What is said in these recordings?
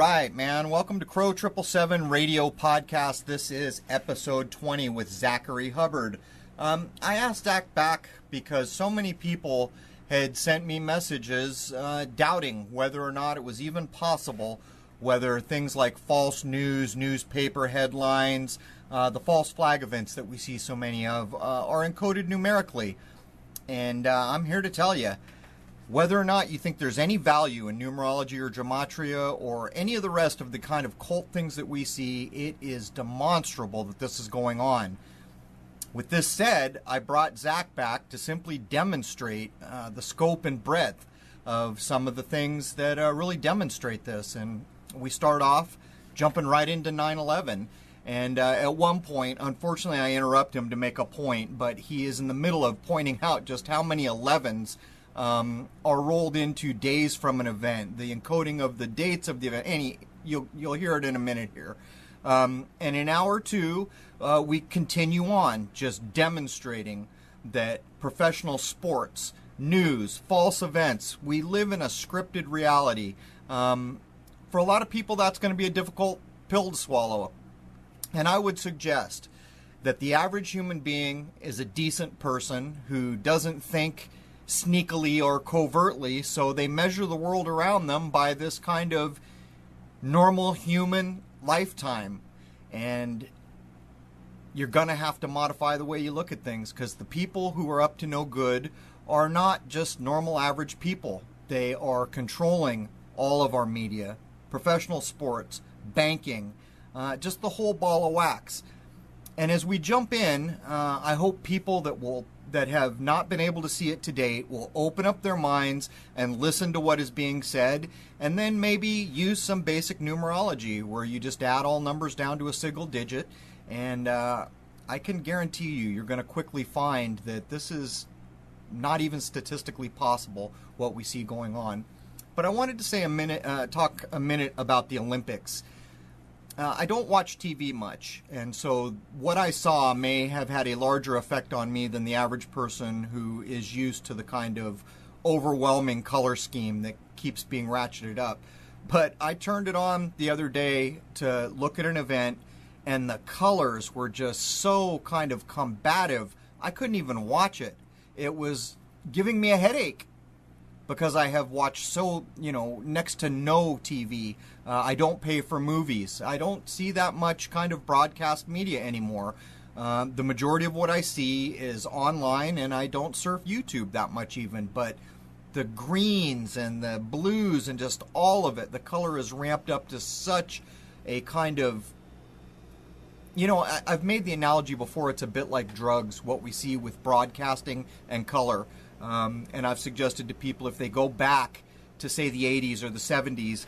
right, man. Welcome to Crrow777 Radio Podcast. This is episode 20 with Zachary Hubbard. I asked Zach back because so many people had sent me messages doubting whether or not it was even possible, whether things like false news, newspaper headlines, the false flag events that we see so many of are encoded numerically. And I'm here to tell you, whether or not you think there's any value in numerology or gematria or any of the rest of the kind of cult things that we see, it is demonstrable that this is going on. With this said, I brought Zach back to simply demonstrate the scope and breadth of some of the things that really demonstrate this. And we start off jumping right into 9/11. And at one point, unfortunately, I interrupt him to make a point, but he is in the middle of pointing out just how many 11s are rolled into days from an event, the encoding of the dates of the event. You'll hear it in a minute here. And in hour two, we continue on just demonstrating that professional sports, news, false events, we live in a scripted reality. For a lot of people, that's going to be a difficult pill to swallow. And I would suggest that the average human being is a decent person who doesn't think sneakily or covertly, so they measure the world around them by this kind of normal human lifetime. And you're going to have to modify the way you look at things, because the people who are up to no good are not just normal average people. They are controlling all of our media, professional sports, banking, just the whole ball of wax. And as we jump in, I hope people that have not been able to see it to date will open up their minds and listen to what is being said, and then maybe use some basic numerology where you just add all numbers down to a single digit. And I can guarantee you're going to quickly find that this is not even statistically possible, what we see going on. But I wanted to say talk a minute about the Olympics. I don't watch TV much, and so what I saw may have had a larger effect on me than the average person who is used to the kind of overwhelming color scheme that keeps being ratcheted up. But I turned it on the other day to look at an event, and the colors were just so kind of combative, I couldn't even watch it. It was giving me a headache, because I have watched next to no TV. I don't pay for movies. I don't see that much kind of broadcast media anymore. The majority of what I see is online, and I don't surf YouTube that much even. But the greens and the blues and just all of it, the color is ramped up to such a kind of, I've made the analogy before, it's a bit like drugs, what we see with broadcasting and color. And I've suggested to people, if they go back to, say, the 80s or the 70s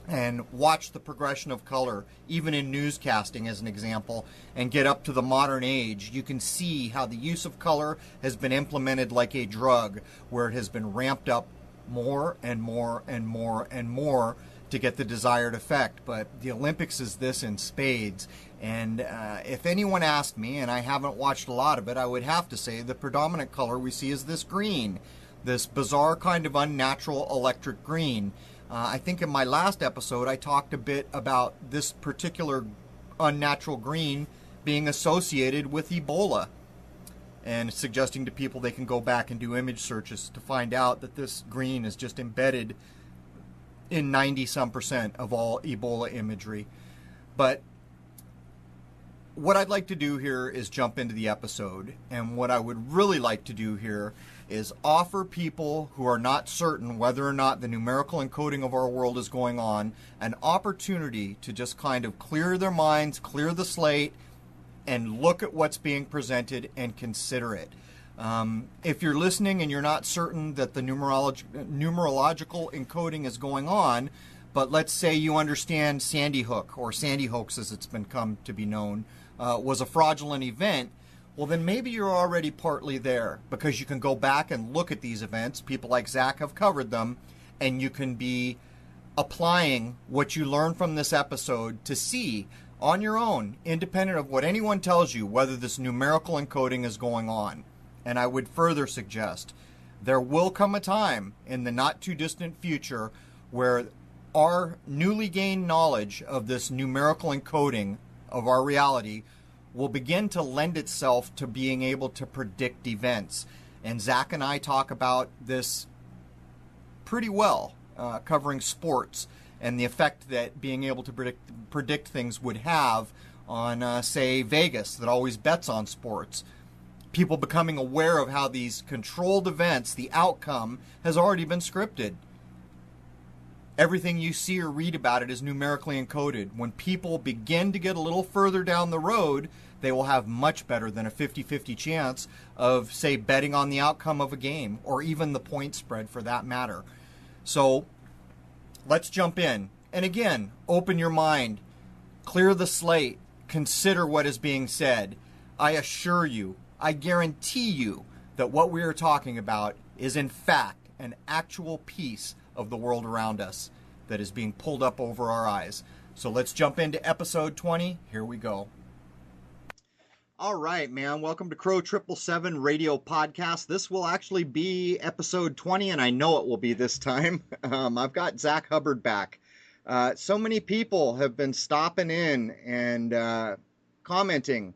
and watch the progression of color, even in newscasting as an example, and get up to the modern age, you can see how the use of color has been implemented like a drug, where it has been ramped up more and more and more and more to get the desired effect. But the Olympics is this in spades. And if anyone asked me, and I haven't watched a lot of it, I would have to say the predominant color we see is this green, this bizarre kind of unnatural electric green. I think in my last episode I talked a bit about this particular unnatural green being associated with Ebola, and suggesting to people they can go back and do image searches to find out that this green is just embedded in 90-some% of all Ebola imagery. But what I'd like to do here is jump into the episode, and what I would really like to do here is offer people who are not certain whether or not the numerical encoding of our world is going on an opportunity to just kind of clear their minds, clear the slate, and look at what's being presented and consider it. If you're listening and you're not certain that the numerological encoding is going on, but let's say you understand Sandy Hook, or Sandy Hoax as it's been come to be known, was a fraudulent event, well, then maybe you're already partly there, because you can go back and look at these events. People like Zach have covered them, and you can be applying what you learn from this episode to see on your own, independent of what anyone tells you, whether this numerical encoding is going on. And I would further suggest there will come a time in the not too distant future where our newly gained knowledge of this numerical encoding of our reality will begin to lend itself to being able to predict events. And Zach and I talk about this pretty well, covering sports and the effect that being able to predict things would have on, say, Vegas, that always bets on sports. People becoming aware of how these controlled events, the outcome, has already been scripted. Everything you see or read about it is numerically encoded. When people begin to get a little further down the road, they will have much better than a 50-50 chance of, say, betting on the outcome of a game, or even the point spread for that matter. So let's jump in. And again, open your mind, clear the slate, consider what is being said. I assure you, I guarantee you that what we are talking about is in fact an actual piece of the world around us that is being pulled up over our eyes. So let's jump into episode 20. Here we go. All right, man. Welcome to Crrow777 Radio Podcast. This will actually be episode 20, and I know it will be this time. I've got Zach Hubbard back. So many people have been stopping in and commenting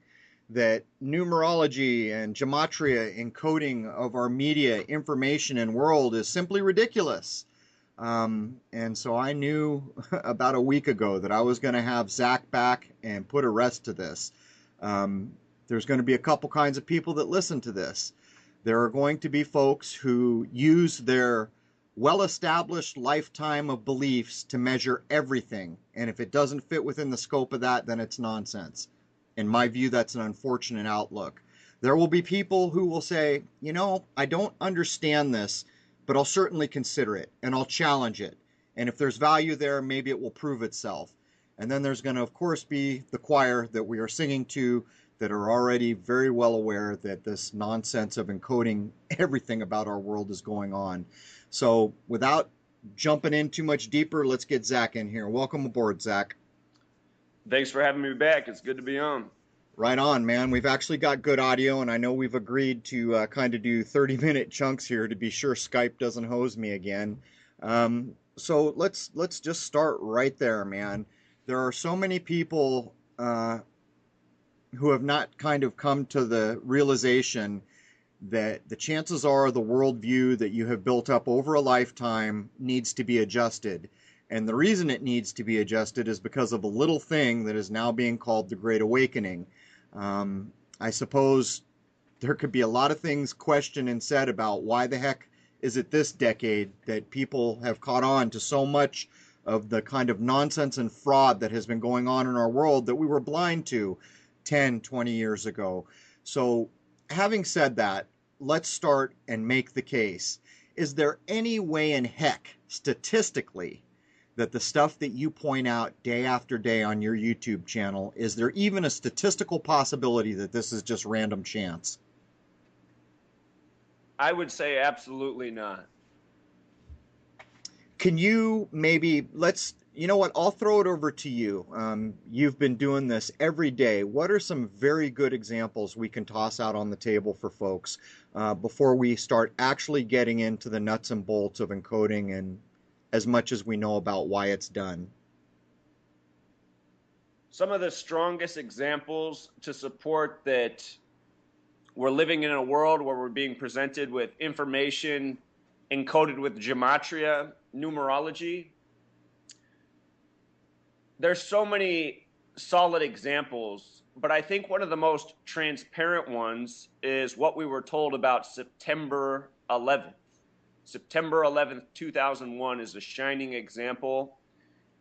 that numerology and gematria encoding of our media, information, and world is simply ridiculous. And so I knew about a week ago that I was going to have Zach back and put a rest to this. There's going to be a couple kinds of people that listen to this. There are going to be folks who use their well-established lifetime of beliefs to measure everything. And if it doesn't fit within the scope of that, then it's nonsense. In my view, that's an unfortunate outlook. There will be people who will say, you know, I don't understand this, but I'll certainly consider it and I'll challenge it. And if there's value there, maybe it will prove itself. And then there's going to, of course, be the choir that we are singing to that are already very well aware that this nonsense of encoding everything about our world is going on. So without jumping in too much deeper, let's get Zach in here. Welcome aboard, Zach. Thanks for having me back. It's good to be on. Right on, man. We've actually got good audio, and I know we've agreed to kind of do 30-minute chunks here to be sure Skype doesn't hose me again. So let's just start right there, man. There are so many people who have not kind of come to the realization that the chances are the worldview that you have built up over a lifetime needs to be adjusted. And the reason it needs to be adjusted is because of a little thing that is now being called the Great Awakening. I suppose there could be a lot of things questioned and said about why the heck is it this decade that people have caught on to so much of the kind of nonsense and fraud that has been going on in our world that we were blind to 10, 20 years ago. So having said that, let's start and make the case. Is there any way in heck, statistically, that the stuff that you point out day after day on your YouTube channel, is there even a statistical possibility that this is just random chance? I would say absolutely not. Can you maybe, you know what, I'll throw it over to you. You've been doing this every day. What are some very good examples we can toss out on the table for folks before we start actually getting into the nuts and bolts of encoding and as much as we know about why it's done? Some of the strongest examples to support that we're living in a world where we're being presented with information encoded with gematria, numerology. There's so many solid examples, but I think one of the most transparent ones is what we were told about September 11th. September 11th, 2001 is a shining example.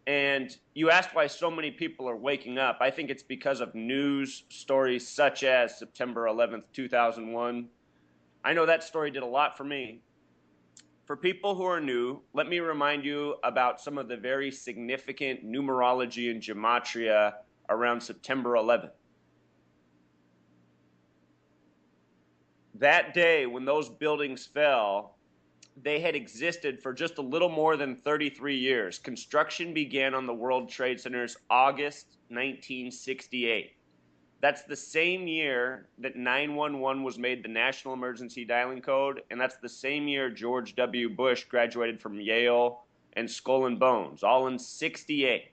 And you asked why so many people are waking up. I think it's because of news stories such as September 11th, 2001. I know that story did a lot for me. For people who are new, let me remind you about some of the very significant numerology and gematria around September 11th. That day when those buildings fell, they had existed for just a little more than 33 years. Construction began on the World Trade Centers August 1968. That's the same year that 911 was made the national emergency dialing code, and that's the same year George W. Bush graduated from Yale and Skull and Bones, all in 68.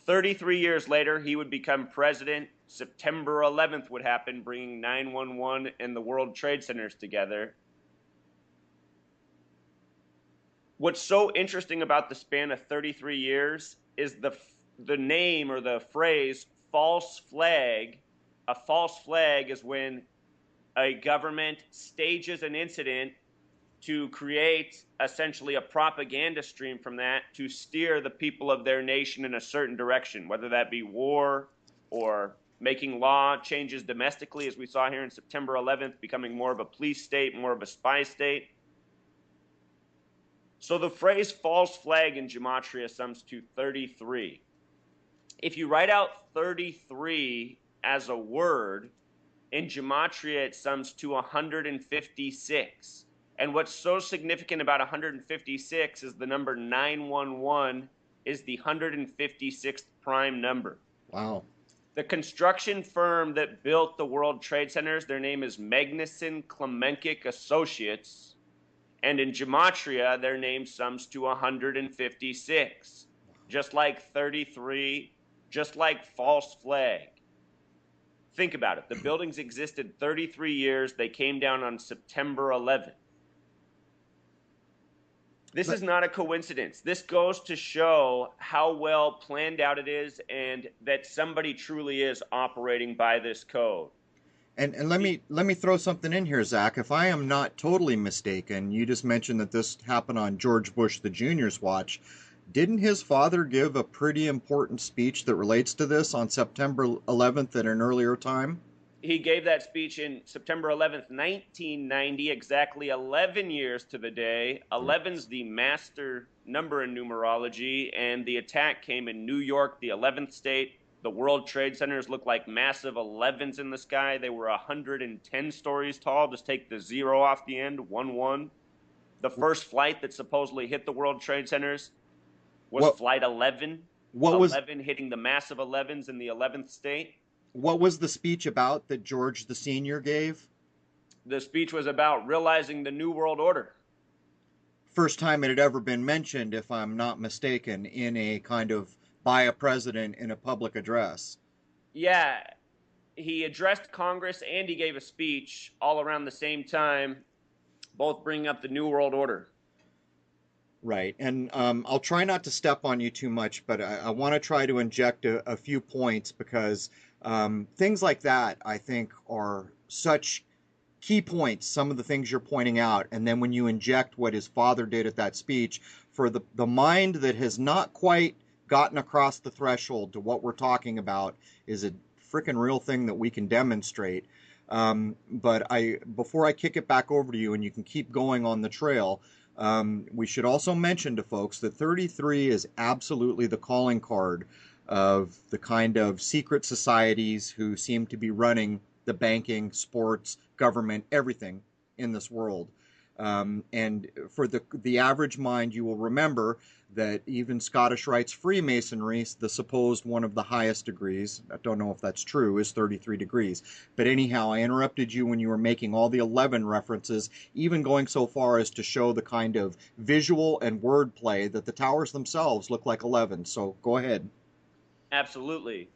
33 years later, he would become president. September 11th would happen, bringing 9/11 and the World Trade Centers together. What's so interesting about the span of 33 years is the name or the phrase false flag. A false flag is when a government stages an incident to create essentially a propaganda stream from that to steer the people of their nation in a certain direction, whether that be war or making law changes domestically, as we saw here in September 11th, becoming more of a police state, more of a spy state. So the phrase false flag in gematria sums to 33. If you write out 33 as a word, in gematria it sums to 156. And what's so significant about 156 is the number 911 is the 156th prime number. Wow. The construction firm that built the World Trade Centers, their name is Magnuson Klemenkic Associates. And in gematria, their name sums to 156. Just like 33, just like false flag. Think about it. The buildings existed 33 years. They came down on September 11th. This is not a coincidence. This goes to show how well planned out it is and that somebody truly is operating by this code. And let me throw something in here, Zach. If I am not totally mistaken, you just mentioned that this happened on George Bush the Jr.'s watch. Didn't his father give a pretty important speech that relates to this on September 11th at an earlier time? He gave that speech in September 11th, 1990, exactly 11 years to the day. 11's the master number in numerology, and the attack came in New York, the 11th state. The World Trade Centers looked like massive 11s in the sky. They were 110 stories tall. Just take the zero off the end, 1-1. The first flight that supposedly hit the World Trade Centers was Flight 11. 11 hitting the massive 11s in the 11th state. What was the speech about that George the Senior gave? The speech was about realizing the New World Order. First time it had ever been mentioned, if I'm not mistaken, in a kind of by a president in a public address. Yeah, he addressed Congress and he gave a speech all around the same time, both bringing up the New World Order. Right, and I'll try not to step on you too much, but I want to try to inject a few points because things like that, I think, are such key points, some of the things you're pointing out, and then when you inject what his father did at that speech, for the mind that has not quite gotten across the threshold to what we're talking about is a freaking real thing that we can demonstrate. But before I kick it back over to you and you can keep going on the trail, we should also mention to folks that 33 is absolutely the calling card of the kind of secret societies who seem to be running the banking, sports, government, everything in this world. And for the average mind, you will remember that even Scottish Rite's Freemasonry, the supposed one of the highest degrees, I don't know if that's true, is 33 degrees. But anyhow, I interrupted you when you were making all the 11 references, even going so far as to show the kind of visual and wordplay that the towers themselves look like 11. So go ahead. Absolutely.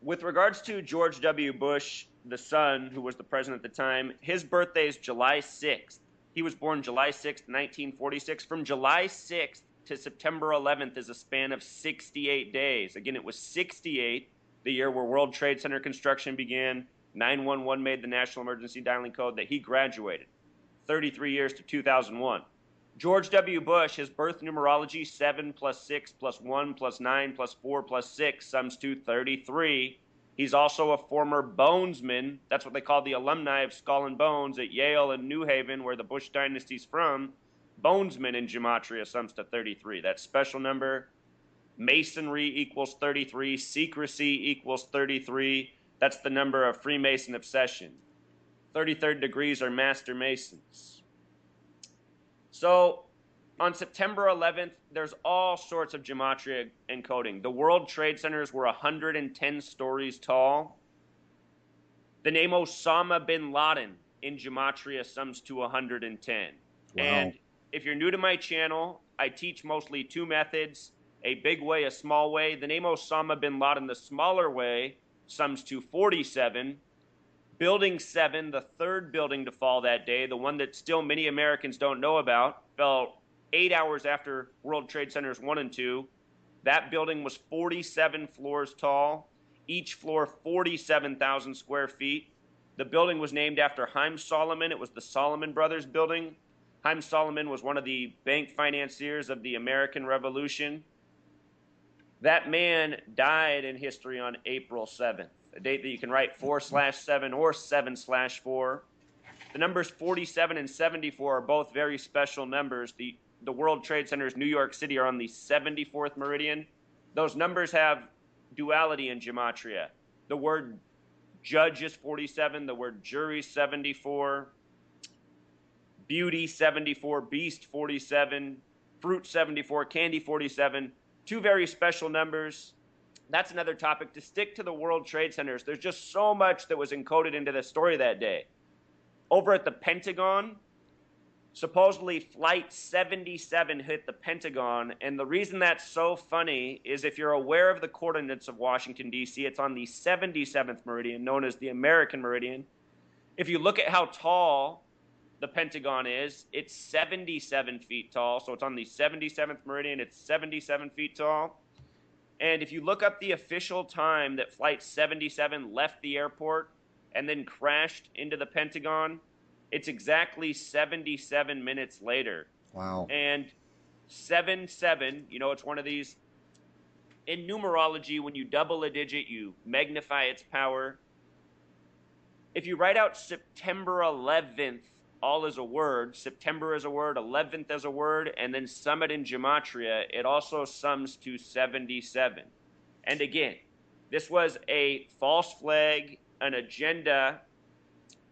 With regards to George W. Bush, the son, who was the president at the time, his birthday is July 6th. He was born July 6th, 1946. From July 6th to September 11th is a span of 68 days. Again, it was 68, the year where World Trade Center construction began. 911 made the National Emergency Dialing Code, that he graduated. 33 years to 2001. George W. Bush, his birth numerology, 7 plus 6 plus 1 plus 9 plus 4 plus 6 sums to 33. He's also a former bonesman. That's what they call the alumni of Skull and Bones at Yale and New Haven, where the Bush dynasty's from. Bonesman in gematria sums to 33. That special number. Masonry equals 33. Secrecy equals 33. That's the number of Freemason obsession. 33rd degrees are Master Masons. So on September 11th, there's all sorts of gematria encoding. The World Trade Centers were 110 stories tall. The name Osama bin Laden in gematria sums to 110. Wow. And if you're new to my channel, I teach mostly two methods, a big way, a small way. The name Osama bin Laden, the smaller way, sums to 47. Building 7, the third building to fall that day, the one that still many Americans don't know about, fell 8 hours after World Trade Centers 1 and 2. That building was 47 floors tall, each floor 47,000 square feet. The building was named after Haym Salomon. It was the Salomon Brothers building. Haym Salomon was one of the bank financiers of the American Revolution. That man died in history on April 7th, a date that you can write 4/7 or 7/4. The numbers 47 and 74 are both very special numbers. The World Trade Centers, New York City, are on the 74th meridian. Those numbers have duality in gematria. The word judge is 47, the word jury 74, beauty 74, beast 47, fruit 74, candy 47. Two very special numbers. That's another topic. To stick to the World Trade Centers, there's just so much that was encoded into the story that day. Over at the Pentagon, supposedly Flight 77 hit the Pentagon, and the reason that's so funny is if you're aware of the coordinates of Washington, D.C., it's on the 77th meridian, known as the American meridian. If you look at how tall the Pentagon is, it's 77 feet tall, so it's on the 77th meridian, it's 77 feet tall. And if you look up the official time that Flight 77 left the airport and then crashed into the Pentagon, it's exactly 77 minutes later. Wow. And 7-7, it's one of these. In numerology, when you double a digit, you magnify its power. If you write out September 11th, all is a word, September is a word, 11th is a word, and then sum it in gematria, it also sums to 77. And again, this was a false flag, an agenda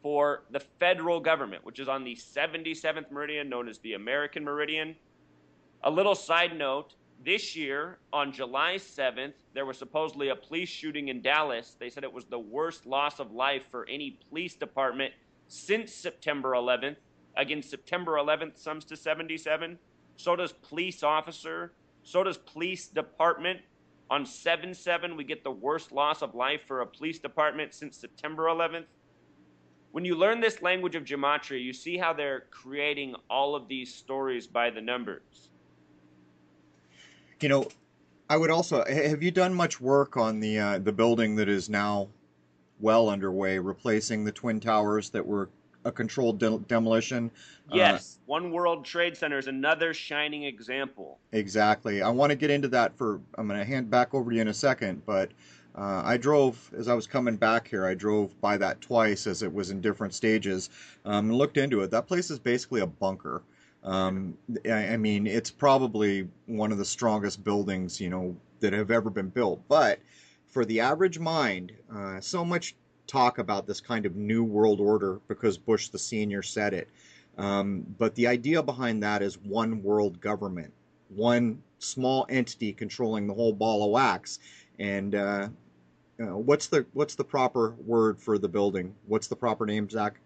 for the federal government, which is on the 77th meridian, known as the American meridian. A little side note, this year, on July 7th, there was supposedly a police shooting in Dallas. They said it was the worst loss of life for any police department since September 11th. Again, September 11th sums to 77. So does police officer. So does police department. On 7-7, we get the worst loss of life for a police department since September 11th. When you learn this language of gematria, you see how they're creating all of these stories by the numbers. I would also, have you done much work on the building that is now well underway, replacing the Twin Towers that were a controlled demolition? Yes, One World Trade Center is another shining example. Exactly. I want to get into that I'm going to hand back over to you in a second, but I drove, as I was coming back here, I drove by that twice as it was in different stages, and looked into it. That place is basically a bunker. I mean, it's probably one of the strongest buildings, that have ever been built. But for the average mind, so much talk about this kind of new world order because Bush the senior said it. But the idea behind that is one world government, one small entity controlling the whole ball of wax. And what's the proper word for the building? What's the proper name, Zach?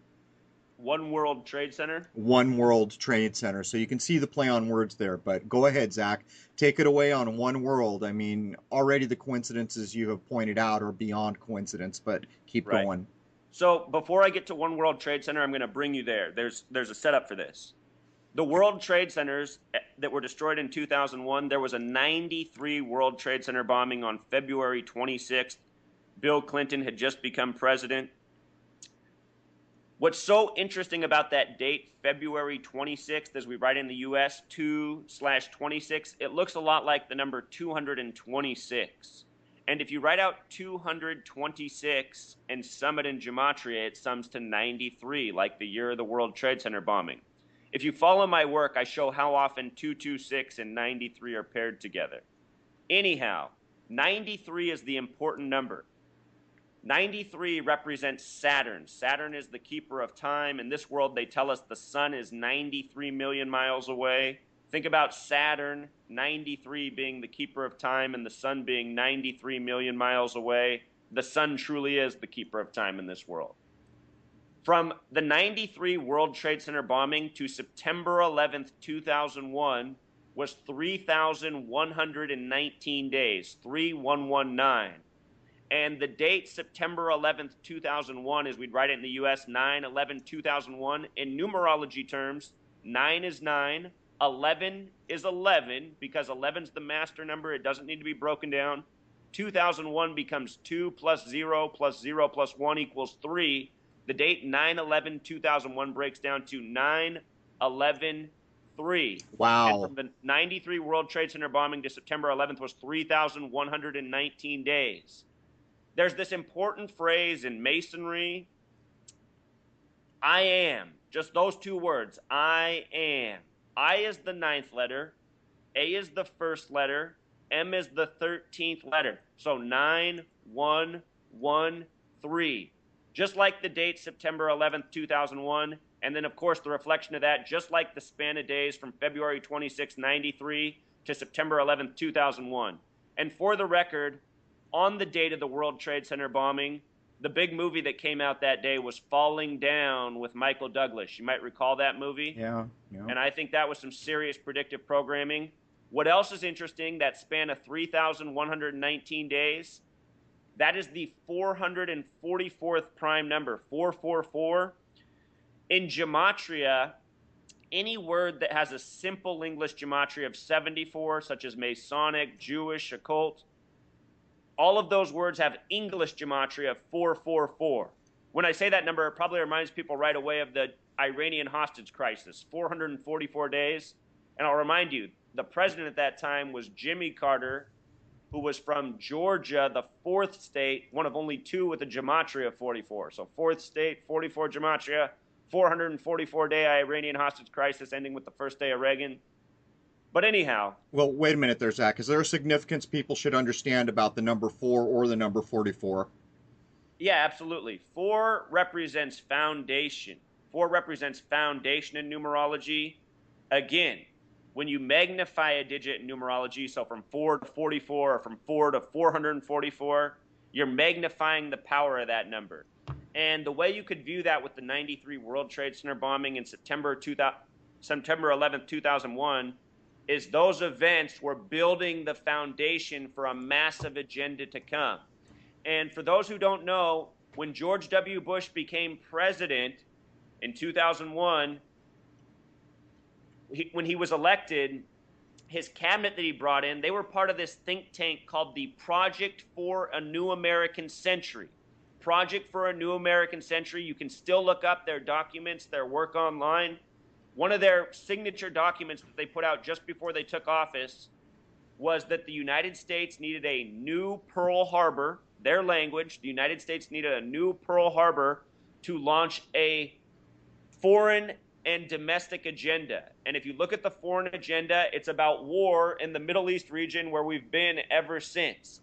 One World Trade Center? One World Trade Center. So you can see the play on words there. But go ahead, Zach. Take it away on One World. I mean, already the coincidences you have pointed out are beyond coincidence, but keep going. So before I get to One World Trade Center, I'm going to bring you there. There's a setup for this. The World Trade Centers that were destroyed in 2001, there was a 93 World Trade Center bombing on February 26th. Bill Clinton had just become president. What's so interesting about that date, February 26th, as we write in the U.S., 2/26, it looks a lot like the number 226. And if you write out 226 and sum it in gematria, it sums to 93, like the year of the World Trade Center bombing. If you follow my work, I show how often 226 and 93 are paired together. Anyhow, 93 is the important number. 93 represents Saturn. Saturn is the keeper of time. In this world, they tell us the sun is 93 million miles away. Think about Saturn, 93 being the keeper of time and the sun being 93 million miles away. The sun truly is the keeper of time in this world. From the 93 World Trade Center bombing to September 11th, 2001 was 3,119 days, 3119. And the date September 11th, 2001, as we'd write it in the US, 9/11/2001. In numerology terms, 9 is 9, 11 is 11, because 11 is the master number. It doesn't need to be broken down. 2001 becomes 2 plus 0 plus 0 plus 1 equals 3. The date 9/11/2001 breaks down to 9/11/3. Wow. And from the 93 World Trade Center bombing to September 11th was 3,119 days. There's this important phrase in Masonry, I am. Just those two words, I am. I is the 9th letter, A is the 1st letter, M is the 13th letter. So 9/1/1/3. Just like the date September 11th, 2001, and then, of course, the reflection of that, just like the span of days from February 26, 93 to September 11th, 2001. And for the record, on the date of the World Trade Center bombing, the big movie that came out that day was Falling Down with Michael Douglas. You might recall that movie. Yeah. And I think that was some serious predictive programming. What else is interesting, that span of 3,119 days, that is the 444th prime number, 444. In gematria, any word that has a simple English gematria of 74, such as Masonic, Jewish, occult, all of those words have English gematria of 444. When I say that number, it probably reminds people right away of the Iranian hostage crisis, 444 days. And I'll remind you, the president at that time was Jimmy Carter, who was from Georgia, the 4th state, one of only 2 with a gematria of 44. So 4th state, 44 gematria, 444-day Iranian hostage crisis ending with the first day of Reagan. But anyhow. Well, wait a minute there, Zach. Is there a significance people should understand about the number 4 or the number 44? Yeah, absolutely. 4 represents foundation. 4 represents foundation in numerology. Again, when you magnify a digit in numerology, so from 4 to 44 or from 4 to 444, you're magnifying the power of that number. And the way you could view that with the 93 World Trade Center bombing in September 11th, 2001, is those events were building the foundation for a massive agenda to come. And for those who don't know, when George W. Bush became president in 2001, when he was elected, his cabinet that he brought in, they were part of this think tank called the Project for a New American Century. Project for a New American Century. You can still look up their documents, their work online. One of their signature documents that they put out just before they took office was that the United States needed a new Pearl Harbor, their language, the United States needed a new Pearl Harbor to launch a foreign and domestic agenda. And if you look at the foreign agenda, it's about war in the Middle East region where we've been ever since.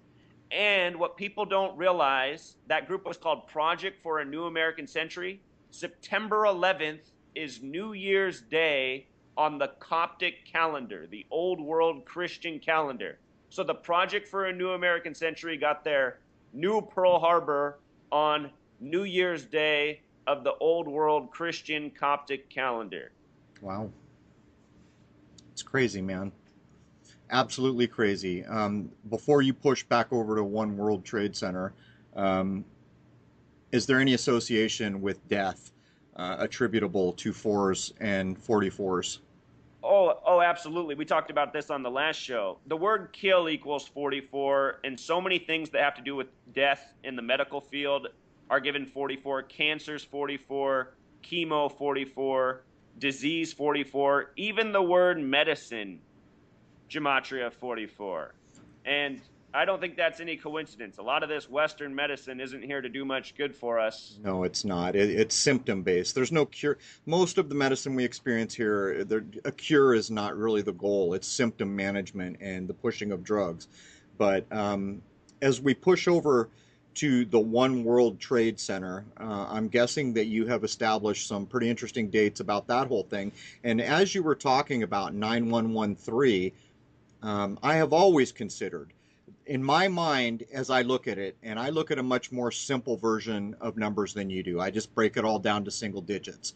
And what people don't realize, that group was called Project for a New American Century. September 11th is New Year's Day on the Coptic calendar, the Old World Christian calendar. So the Project for a New American Century got their new Pearl Harbor on New Year's Day of the Old World Christian Coptic calendar. Wow. It's crazy, man. Absolutely crazy. Before you push back over to One World Trade Center, is there any association with death attributable to 4s and 44s? Oh, absolutely. We talked about this on the last show. The word kill equals 44, and so many things that have to do with death in the medical field are given 44. Cancer's 44, chemo 44, disease 44, even the word medicine, gematria 44. And I don't think that's any coincidence. A lot of this Western medicine isn't here to do much good for us. No, it's not. It's symptom-based. There's no cure. Most of the medicine we experience here, a cure is not really the goal. It's symptom management and the pushing of drugs. But as we push over to the One World Trade Center, I'm guessing that you have established some pretty interesting dates about that whole thing. And as you were talking about 9113, I have always considered in my mind, as I look at it, and I look at a much more simple version of numbers than you do, I just break it all down to single digits.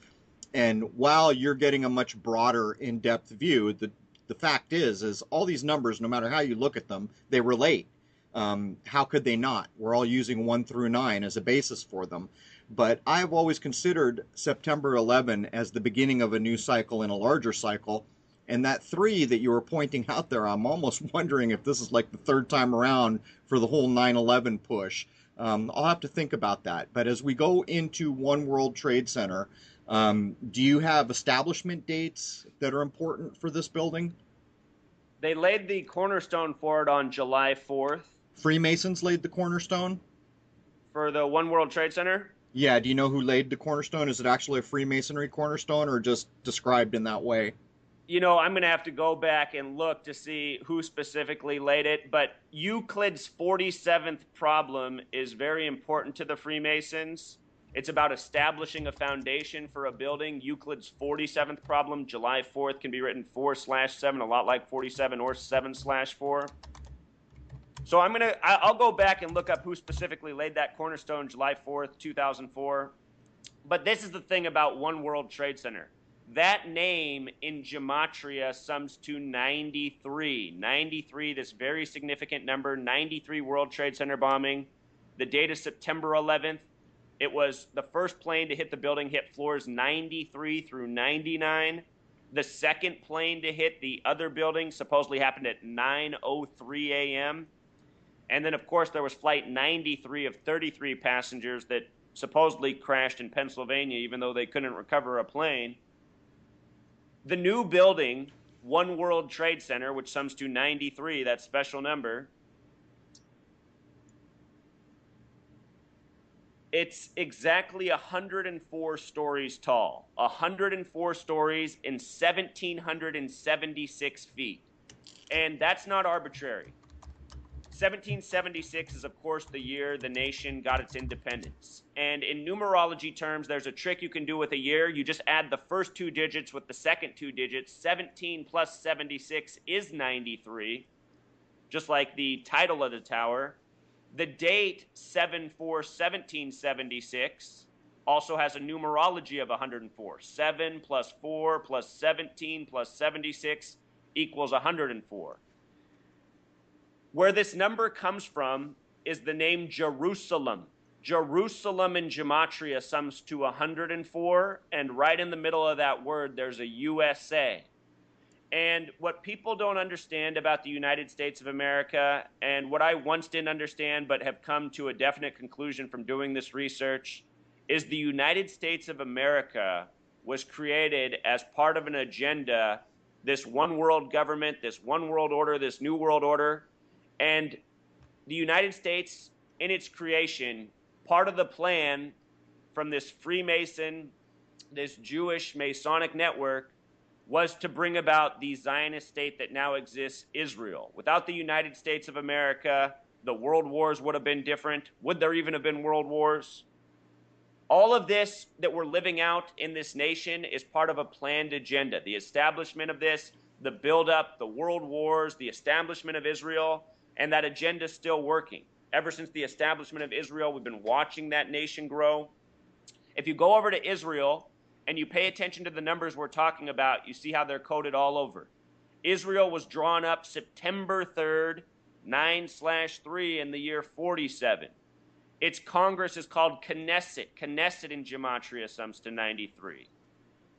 And while you're getting a much broader, in-depth view, the fact is all these numbers, no matter how you look at them, they relate. How could they not? We're all using 1 through 9 as a basis for them. But I've always considered September 11 as the beginning of a new cycle in a larger cycle. And that 3 that you were pointing out there, I'm almost wondering if this is like the third time around for the whole 9/11 push. I'll have to think about that. But as we go into One World Trade Center, do you have establishment dates that are important for this building? They laid the cornerstone for it on July 4th. Freemasons laid the cornerstone? For the One World Trade Center? Yeah, do you know who laid the cornerstone? Is it actually a Freemasonry cornerstone or just described in that way? You know, I'm going to have to go back and look to see who specifically laid it, but Euclid's 47th problem is very important to the Freemasons. It's about establishing a foundation for a building. Euclid's 47th problem, July 4th, can be written 4/7, a lot like 47 or 7/4. So I'll go back and look up who specifically laid that cornerstone July 4th, 2004. But this is the thing about One World Trade Center. That name in gematria sums to 93. 93, this very significant number, 93 World Trade Center bombing. The date is September 11th. It was the first plane to hit the building, hit floors 93 through 99. The second plane to hit the other building supposedly happened at 9:03 a.m. And then, of course, there was flight 93 of 33 passengers that supposedly crashed in Pennsylvania, even though they couldn't recover a plane. The new building, One World Trade Center, which sums to 93, that special number, it's exactly 104 stories tall. 104 stories in 1,776 feet. And that's not arbitrary. 1776 is, of course, the year the nation got its independence. And in numerology terms, there's a trick you can do with a year. You just add the first 2 digits with the second 2 digits. 17 plus 76 is 93, just like the title of the tower. The date 7/4/1776 also has a numerology of 104. 7 plus 4 plus 17 plus 76 equals 104. Where this number comes from is the name Jerusalem. Jerusalem in gematria sums to 104, and right in the middle of that word, there's a USA. And what people don't understand about the United States of America, and what I once didn't understand but have come to a definite conclusion from doing this research, is the United States of America was created as part of an agenda, this one world government, this one world order, this new world order. And the United States, in its creation, part of the plan from this Freemason, this Jewish Masonic network, was to bring about the Zionist state that now exists, Israel. Without the United States of America, the world wars would have been different. Would there even have been world wars? All of this that we're living out in this nation is part of a planned agenda. The establishment of this, the buildup, the world wars, the establishment of Israel, and that agenda is still working. Ever since the establishment of Israel, we've been watching that nation grow. If you go over to Israel and you pay attention to the numbers we're talking about, you see how they're coded all over. Israel was drawn up September 3rd, 9/3 in the year 47. Its Congress is called Knesset. Knesset in gematria sums to 93.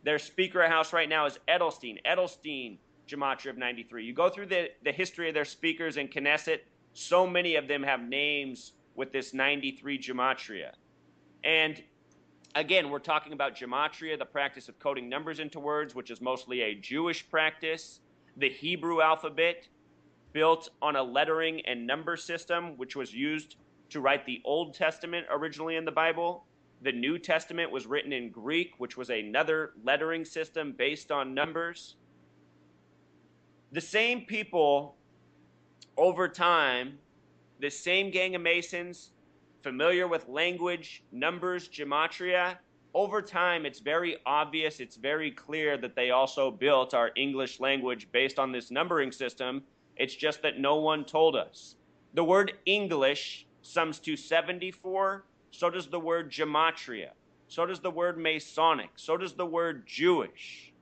Their Speaker House right now is Edelstein. Edelstein, gematria of 93. You go through the history of their speakers in Knesset, so many of them have names with this 93 gematria. And again, we're talking about gematria, the practice of coding numbers into words, which is mostly a Jewish practice. The Hebrew alphabet, built on a lettering and number system, which was used to write the Old Testament originally in the Bible. The New Testament was written in Greek, which was another lettering system based on numbers. The same people, over time, the same gang of Masons, familiar with language, numbers, gematria, over time it's very obvious, it's very clear that they also built our English language based on this numbering system. It's just that no one told us. The word English sums to 74. So does the word gematria. So does the word Masonic. So does the word Jewish.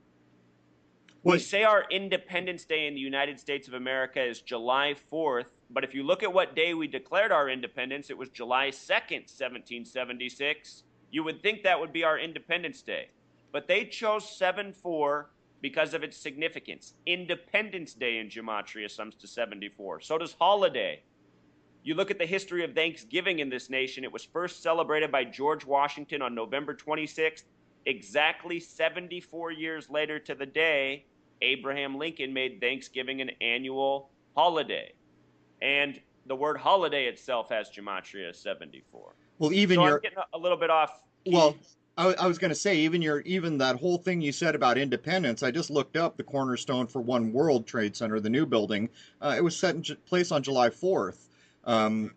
We say our Independence Day in the United States of America is July 4th, but if you look at what day we declared our independence, it was July 2nd, 1776. You would think that would be our Independence Day. But they chose 7-4 because of its significance. Independence Day in gematria sums to 74. So does holiday. You look at the history of Thanksgiving in this nation, it was first celebrated by George Washington on November 26th. Exactly 74 years later to the day, Abraham Lincoln made Thanksgiving an annual holiday. And the word holiday itself has gematria 74. Well, even so I'm getting a little bit off. Well, I was going to say, even that whole thing you said about independence, I just looked up the cornerstone for One World Trade Center, the new building. It was set in place on July 4th.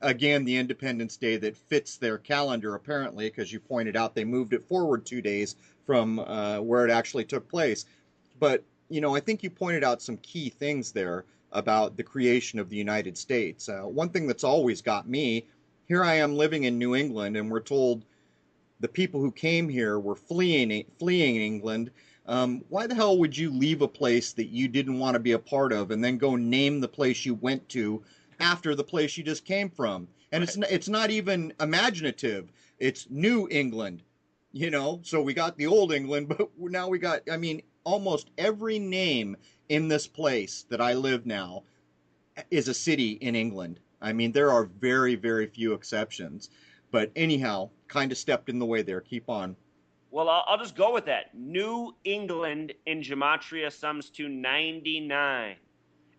Again, the Independence Day that fits their calendar, apparently, because you pointed out they moved it forward 2 days from where it actually took place. But, I think you pointed out some key things there about the creation of the United States. One thing that's always got me, here I am living in New England, and we're told the people who came here were fleeing England. Why the hell would you leave a place that you didn't want to be a part of and then go name the place you went to after the place you just came from? And it's not even imaginative. It's New England, So we got the old England, but now we got, almost every name in this place that I live now is a city in England. There are very, very few exceptions. But anyhow, kind of stepped in the way there. Keep on. Well, I'll just go with that. New England in gematria sums to 99.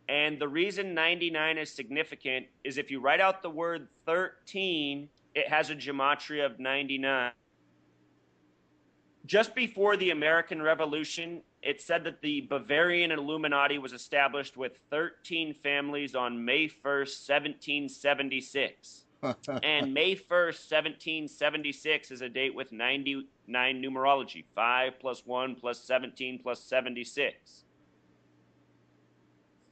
And the reason 99 is significant is if you write out the word 13, it has a gematria of 99. Just before the American Revolution, it said that the Bavarian Illuminati was established with 13 families on May 1st, 1776. And May 1st, 1776 is a date with 99 numerology. 5 plus 1 plus 17 plus 76.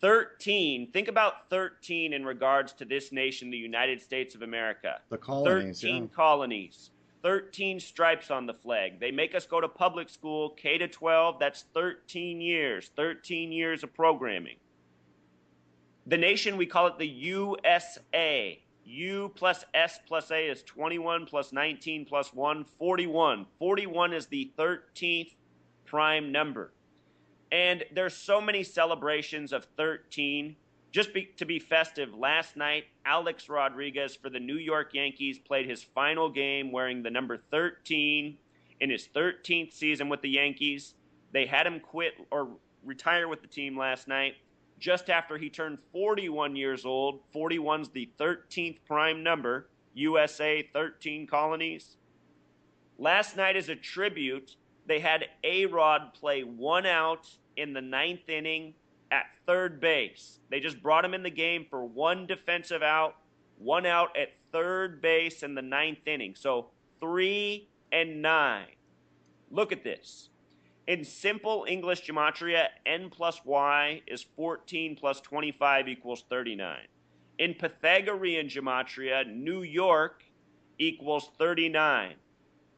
13, think about 13 in regards to this nation, the United States of America. The colonies, 13 colonies. 13 stripes on the flag. They make us go to public school, K to 12. That's 13 years. 13 years of programming. The nation, we call it the USA. U plus S plus A is 21 plus 19 plus 1, 41. 41 is the 13th prime number. And there's so many celebrations of 13. To be festive, last night, Alex Rodriguez for the New York Yankees played his final game wearing the number 13 in his 13th season with the Yankees. They had him quit or retire with the team last night just after he turned 41 years old. 41's the 13th prime number, USA 13 colonies. Last night as a tribute, they had A-Rod play 1 out in the 9th inning at third base. They just brought him in the game for 1 defensive out, 1 out at third base in the 9th inning. So 3 and 9. Look at this. In simple English gematria, n plus y is 14 plus 25 equals 39. In Pythagorean gematria, New York equals 39.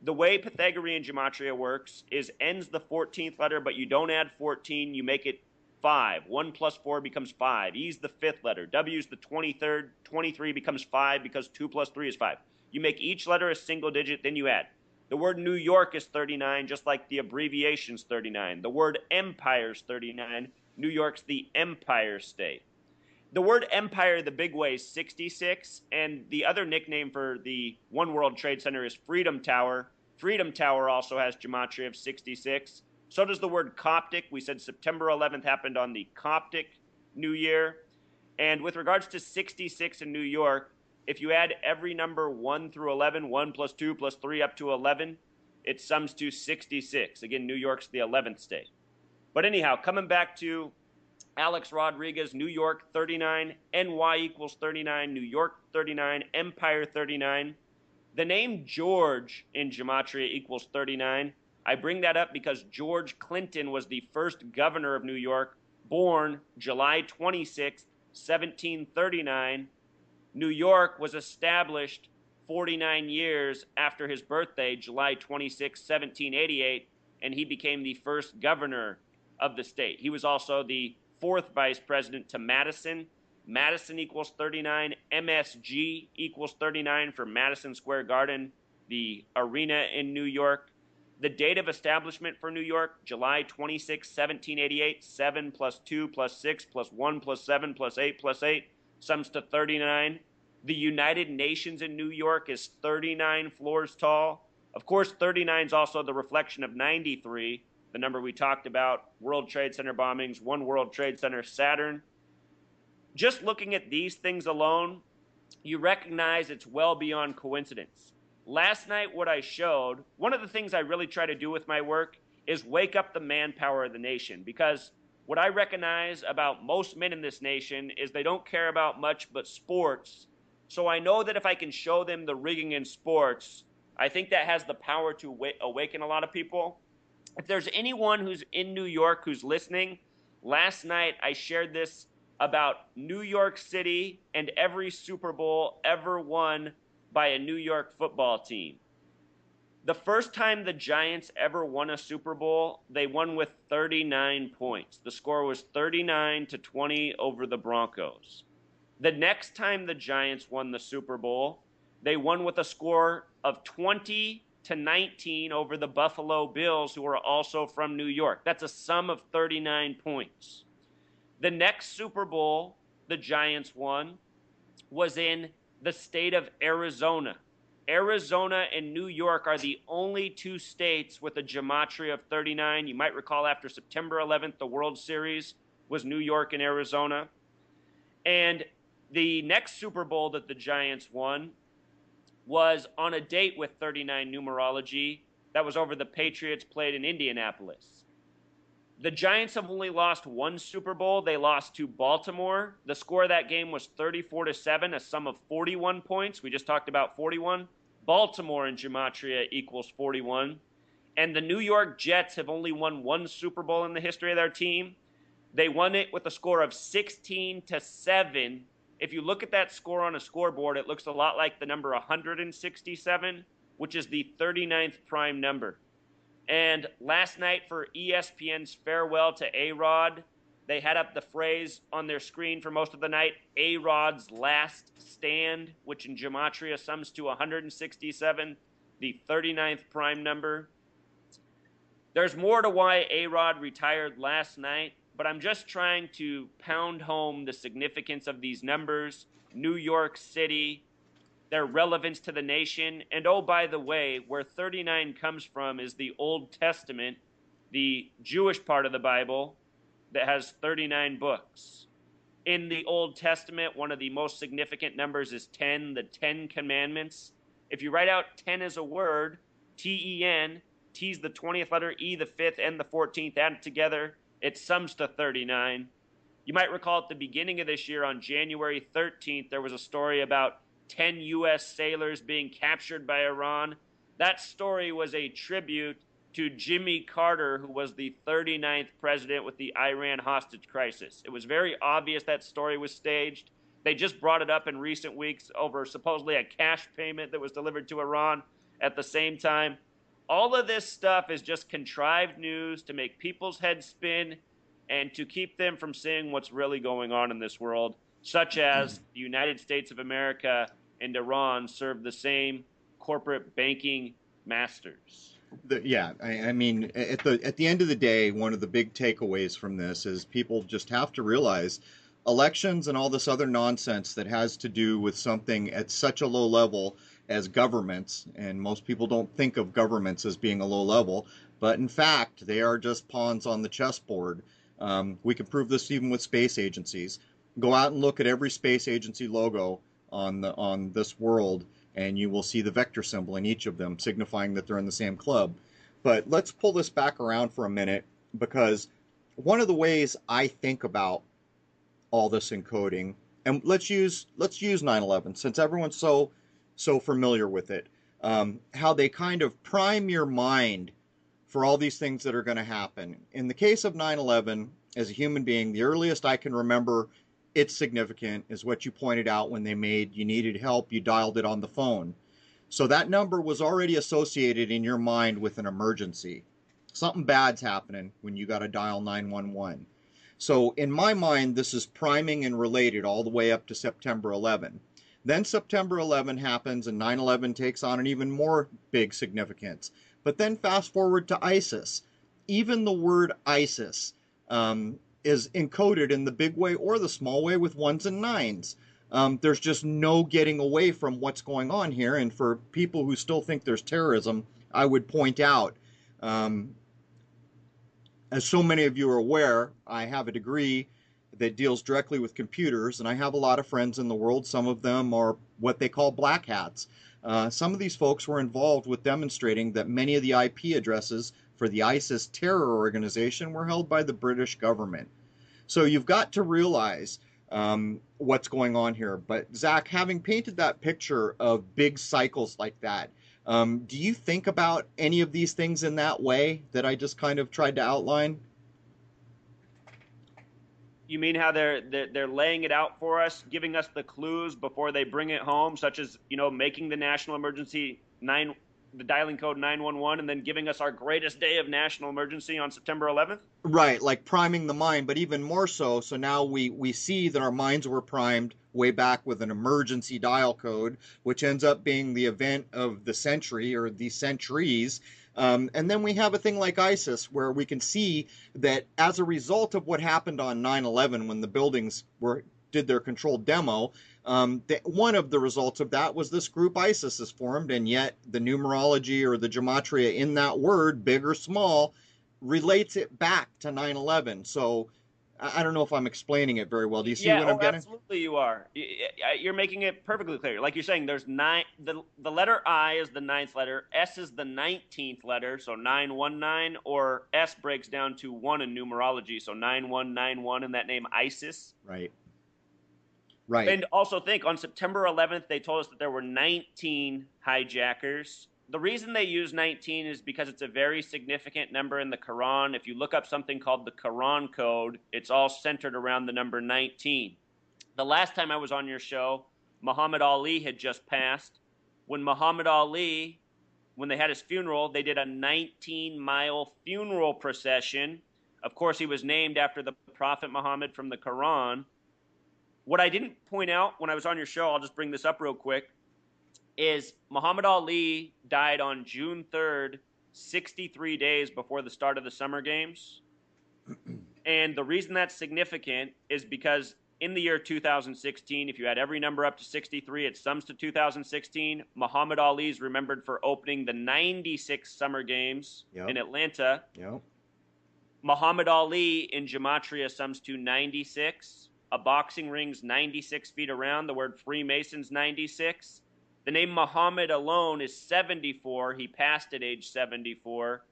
The way Pythagorean gematria works is n's the 14th letter, but you don't add 14, you make it 5. 1 plus 4 becomes 5. E's the 5th letter. W's the 23rd. 23 becomes 5 because 2 plus 3 is 5. You make each letter a single digit, then you add. The word New York is 39, just like the abbreviation's 39. The word empire is 39. New York's the Empire State. The word empire, the big way, is 66, and the other nickname for the One World Trade Center is Freedom Tower. Freedom Tower also has gematria of 66. So does the word Coptic. We said September 11th happened on the Coptic New Year. And with regards to 66 in New York, if you add every number 1 through 11, 1 plus 2 plus 3 up to 11, it sums to 66. Again, New York's the 11th state. But anyhow, coming back to Alex Rodriguez, New York 39, NY equals 39, New York 39, Empire 39. The name George in gematria equals 39. I bring that up because George Clinton was the first governor of New York, born July 26, 1739. New York was established 49 years after his birthday, July 26, 1788, and he became the first governor of the state. He was also the fourth vice president to Madison. Madison equals 39. MSG equals 39 for Madison Square Garden, the arena in New York. The date of establishment for New York, July 26, 1788, 7 plus 2 plus 6 plus 1 plus 7 plus 8 plus 8 sums to 39. The United Nations in New York is 39 floors tall. Of course, 39 is also the reflection of 93, the number we talked about, World Trade Center bombings, One World Trade Center, Saturn. Just looking at these things alone, you recognize it's well beyond coincidence. Last night, what I showed, one of the things I really try to do with my work is wake up the manpower of the nation, because what I recognize about most men in this nation is they don't care about much but sports. So I know that if I can show them the rigging in sports, I think that has the power to awaken a lot of people. If there's anyone who's in New York who's listening, last night I shared this about New York City and every Super Bowl ever won by a New York football team. The first time the Giants ever won a Super Bowl, they won with 39 points. The score was 39-20 over the Broncos. The next time the Giants won the Super Bowl, they won with a score of 20-19 over the Buffalo Bills, who are also from New York. That's a sum of 39 points. The next Super Bowl the Giants won was in the state of Arizona. Arizona and New York are the only two states with a gematria of 39. You might recall after September 11th, the World Series was New York and Arizona. And the next Super Bowl that the Giants won was on a date with 39 numerology. That was over the Patriots played in Indianapolis. The Giants have only lost one Super Bowl. They lost to Baltimore. The score of that game was 34-7, a sum of 41 points. We just talked about 41. Baltimore in gematria equals 41. And the New York Jets have only won one Super Bowl in the history of their team. They won it with a score of 16-7. If you look at that score on a scoreboard, it looks a lot like the number 167, which is the 39th prime number. And last night for ESPN's farewell to A-Rod, they had up the phrase on their screen for most of the night, A-Rod's last stand, which in gematria sums to 167, the 39th prime number. There's more to why A-Rod retired last night, but I'm just trying to pound home the significance of these numbers, New York City, their relevance to the nation. And oh, by the way, where 39 comes from is the Old Testament, the Jewish part of the Bible that has 39 books. In the Old Testament, one of the most significant numbers is 10, the 10 Commandments. If you write out 10 as a word, T-E-N, T's the 20th letter, E the 5th, and the 14th, added together, it sums to 39. You might recall at the beginning of this year, on January 13th, there was a story about 10 U.S. sailors being captured by Iran. That story was a tribute to Jimmy Carter, who was the 39th president with the Iran hostage crisis. It was very obvious that story was staged. They just brought it up in recent weeks over supposedly a cash payment that was delivered to Iran at the same time. All of this stuff is just contrived news to make people's heads spin and to keep them from seeing what's really going on in this world, such as the United States of America and Iran serve the same corporate banking masters. I mean, at the end of the day, one of the big takeaways from this is people just have to realize elections and all this other nonsense that has to do with something at such a low level as governments, and most people don't think of governments as being a low level, but in fact, they are just pawns on the chessboard. We can prove this even with space agencies. Go out and look at every space agency logo on this world, and you will see the vector symbol in each of them, signifying that they're in the same club. But let's pull this back around for a minute, because one of the ways I think about all this encoding, and let's use 9/11 since everyone's so familiar with it, how they kind of prime your mind for all these things that are going to happen. In the case of 9/11, as a human being, the earliest I can remember it's significant is what you pointed out when they made you needed help, you dialed it on the phone. So that number was already associated in your mind with an emergency. Something bad's happening when you got to dial 911. So in my mind, this is priming and related all the way up to September 11. Then September 11 happens and 9/11 takes on an even more big significance. But then fast forward to ISIS. Even the word ISIS is encoded in the big way or the small way with ones and nines. There's just no getting away from what's going on here. And for people who still think there's terrorism, I would point out, as so many of you are aware, I have a degree that deals directly with computers, and I have a lot of friends in the world. Some of them are what they call black hats. Some of these folks were involved with demonstrating that many of the IP addresses for the ISIS terror organization were held by the British government. So you've got to realize what's going on here. But Zach, having painted that picture of big cycles like that, do you think about any of these things in that way that I just kind of tried to outline? You mean how they're laying it out for us, giving us the clues before they bring it home, such as, making the national emergency the dialing code 911, and then giving us our greatest day of national emergency on September 11th? Right, like priming the mind, but even more so. So now we see that our minds were primed way back with an emergency dial code, which ends up being the event of the century or the centuries. And then we have a thing like ISIS, where we can see that as a result of what happened on 9/11 when the buildings did their controlled demo, one of the results of that was this group ISIS is formed, and yet the numerology or the gematria in that word, big or small, relates it back to 9/11. So I don't know if I'm explaining it very well. Do you see what I'm getting? Absolutely you are. You're making it perfectly clear. Like you're saying, there's the letter I is the 9th letter, S is the 19th letter, so 919, or S breaks down to 1 in numerology, so 9191 in that name ISIS. Right. Right. And also think, on September 11th, they told us that there were 19 hijackers. The reason they use 19 is because it's a very significant number in the Quran. If you look up something called the Quran code, it's all centered around the number 19. The last time I was on your show, Muhammad Ali had just passed. When Muhammad Ali, when they had his funeral, they did a 19-mile funeral procession. Of course, he was named after the Prophet Muhammad from the Quran. What I didn't point out when I was on your show, I'll just bring this up real quick, is Muhammad Ali died on June 3rd, 63 days before the start of the Summer Games. And the reason that's significant is because in the year 2016, if you add every number up to 63, it sums to 2016. Muhammad Ali is remembered for opening the 96 Summer Games in Atlanta. Yep. Muhammad Ali in gematria sums to 96. A boxing ring's 96 feet around. The word Freemason's 96. The name Muhammad alone is 74. He passed at age 74.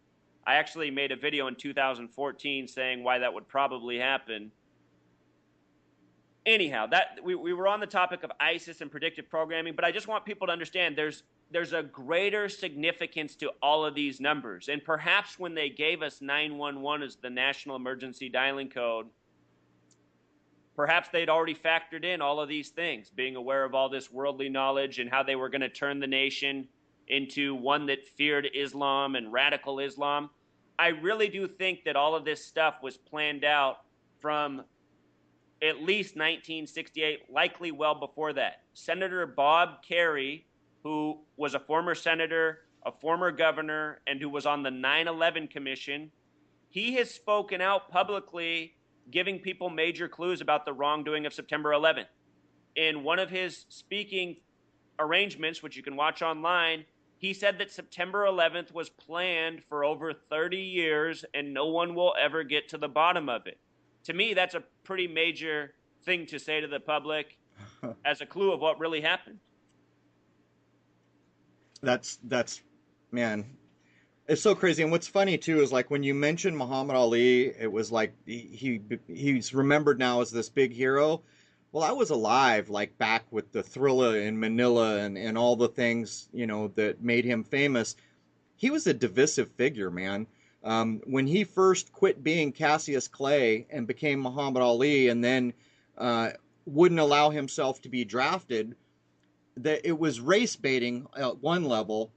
I actually made a video in 2014 saying why that would probably happen. Anyhow, we were on the topic of ISIS and predictive programming, but I just want people to understand there's a greater significance to all of these numbers. And perhaps when they gave us 911 as the national emergency dialing code, perhaps they'd already factored in all of these things, being aware of all this worldly knowledge and how they were going to turn the nation into one that feared Islam and radical Islam. I really do think that all of this stuff was planned out from at least 1968, likely well before that. Senator Bob Kerrey, who was a former senator, a former governor, and who was on the 9/11 Commission, he has spoken out publicly giving people major clues about the wrongdoing of September 11th. In one of his speaking arrangements, which you can watch online, he said that September 11th was planned for over 30 years and no one will ever get to the bottom of it. To me, that's a pretty major thing to say to the public as a clue of what really happened. That's man, it's so crazy. And what's funny too is, like, when you mentioned Muhammad Ali, it was like he's remembered now as this big hero. Well, I was alive, like, back with the Thriller in Manila and all the things, that made him famous. He was a divisive figure, man. When he first quit being Cassius Clay and became Muhammad Ali, and then wouldn't allow himself to be drafted, that it was race baiting at one level.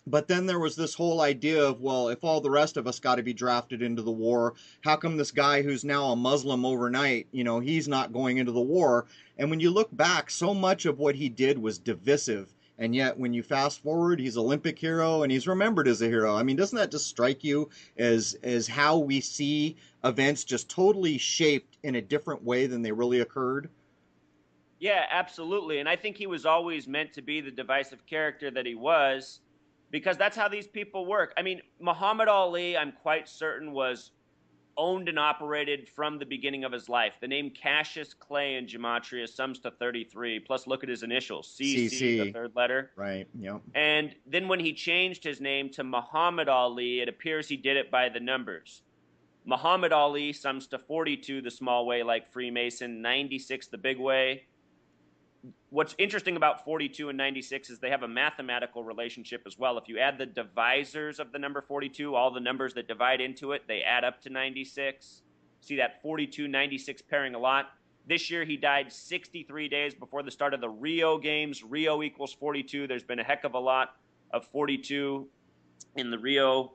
But then there was this whole idea of, well, if all the rest of us got to be drafted into the war, how come this guy who's now a Muslim overnight, he's not going into the war? And when you look back, so much of what he did was divisive. And yet, when you fast forward, he's Olympic hero and he's remembered as a hero. I mean, doesn't that just strike you as how we see events just totally shaped in a different way than they really occurred? Yeah, absolutely. And I think he was always meant to be the divisive character that he was, because that's how these people work. I mean, Muhammad Ali, I'm quite certain, was owned and operated from the beginning of his life. The name Cassius Clay in gematria sums to 33. Plus, look at his initials, CC, the third letter. Right, yep. And then when he changed his name to Muhammad Ali, it appears he did it by the numbers. Muhammad Ali sums to 42, the small way, like Freemason, 96, the big way. What's interesting about 42 and 96 is they have a mathematical relationship as well. If you add the divisors of the number 42, all the numbers that divide into it, they add up to 96. See that 42-96 pairing a lot. This year he died 63 days before the start of the Rio Games. Rio equals 42. There's been a heck of a lot of 42 in the Rio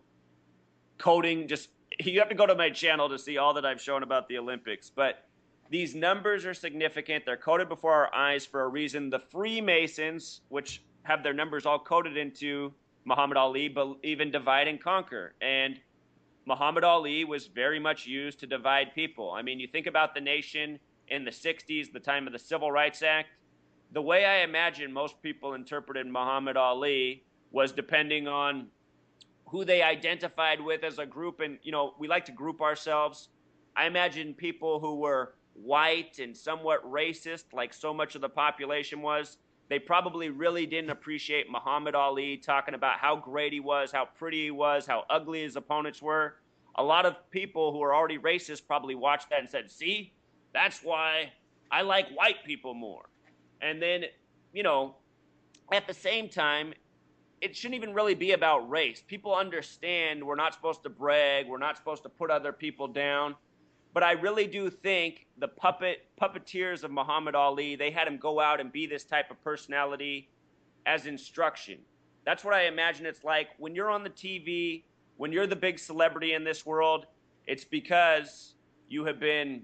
coding. Just, you have to go to my channel to see all that I've shown about the Olympics. But these numbers are significant. They're coded before our eyes for a reason. The Freemasons, which have their numbers all coded into Muhammad Ali, even divide and conquer. And Muhammad Ali was very much used to divide people. I mean, you think about the nation in the 60s, the time of the Civil Rights Act. The way I imagine most people interpreted Muhammad Ali was depending on who they identified with as a group. And, we like to group ourselves. I imagine people who were white and somewhat racist, like so much of the population was, they probably really didn't appreciate Muhammad Ali talking about how great he was, how pretty he was, how ugly his opponents were. A lot of people who are already racist probably watched that and said, see, that's why I like white people more. And then, at the same time, it shouldn't even really be about race. People understand we're not supposed to brag, we're not supposed to put other people down. But I really do think the puppeteers of Muhammad Ali, they had him go out and be this type of personality as instruction. That's what I imagine it's like when you're on the TV, when you're the big celebrity in this world. It's because you have been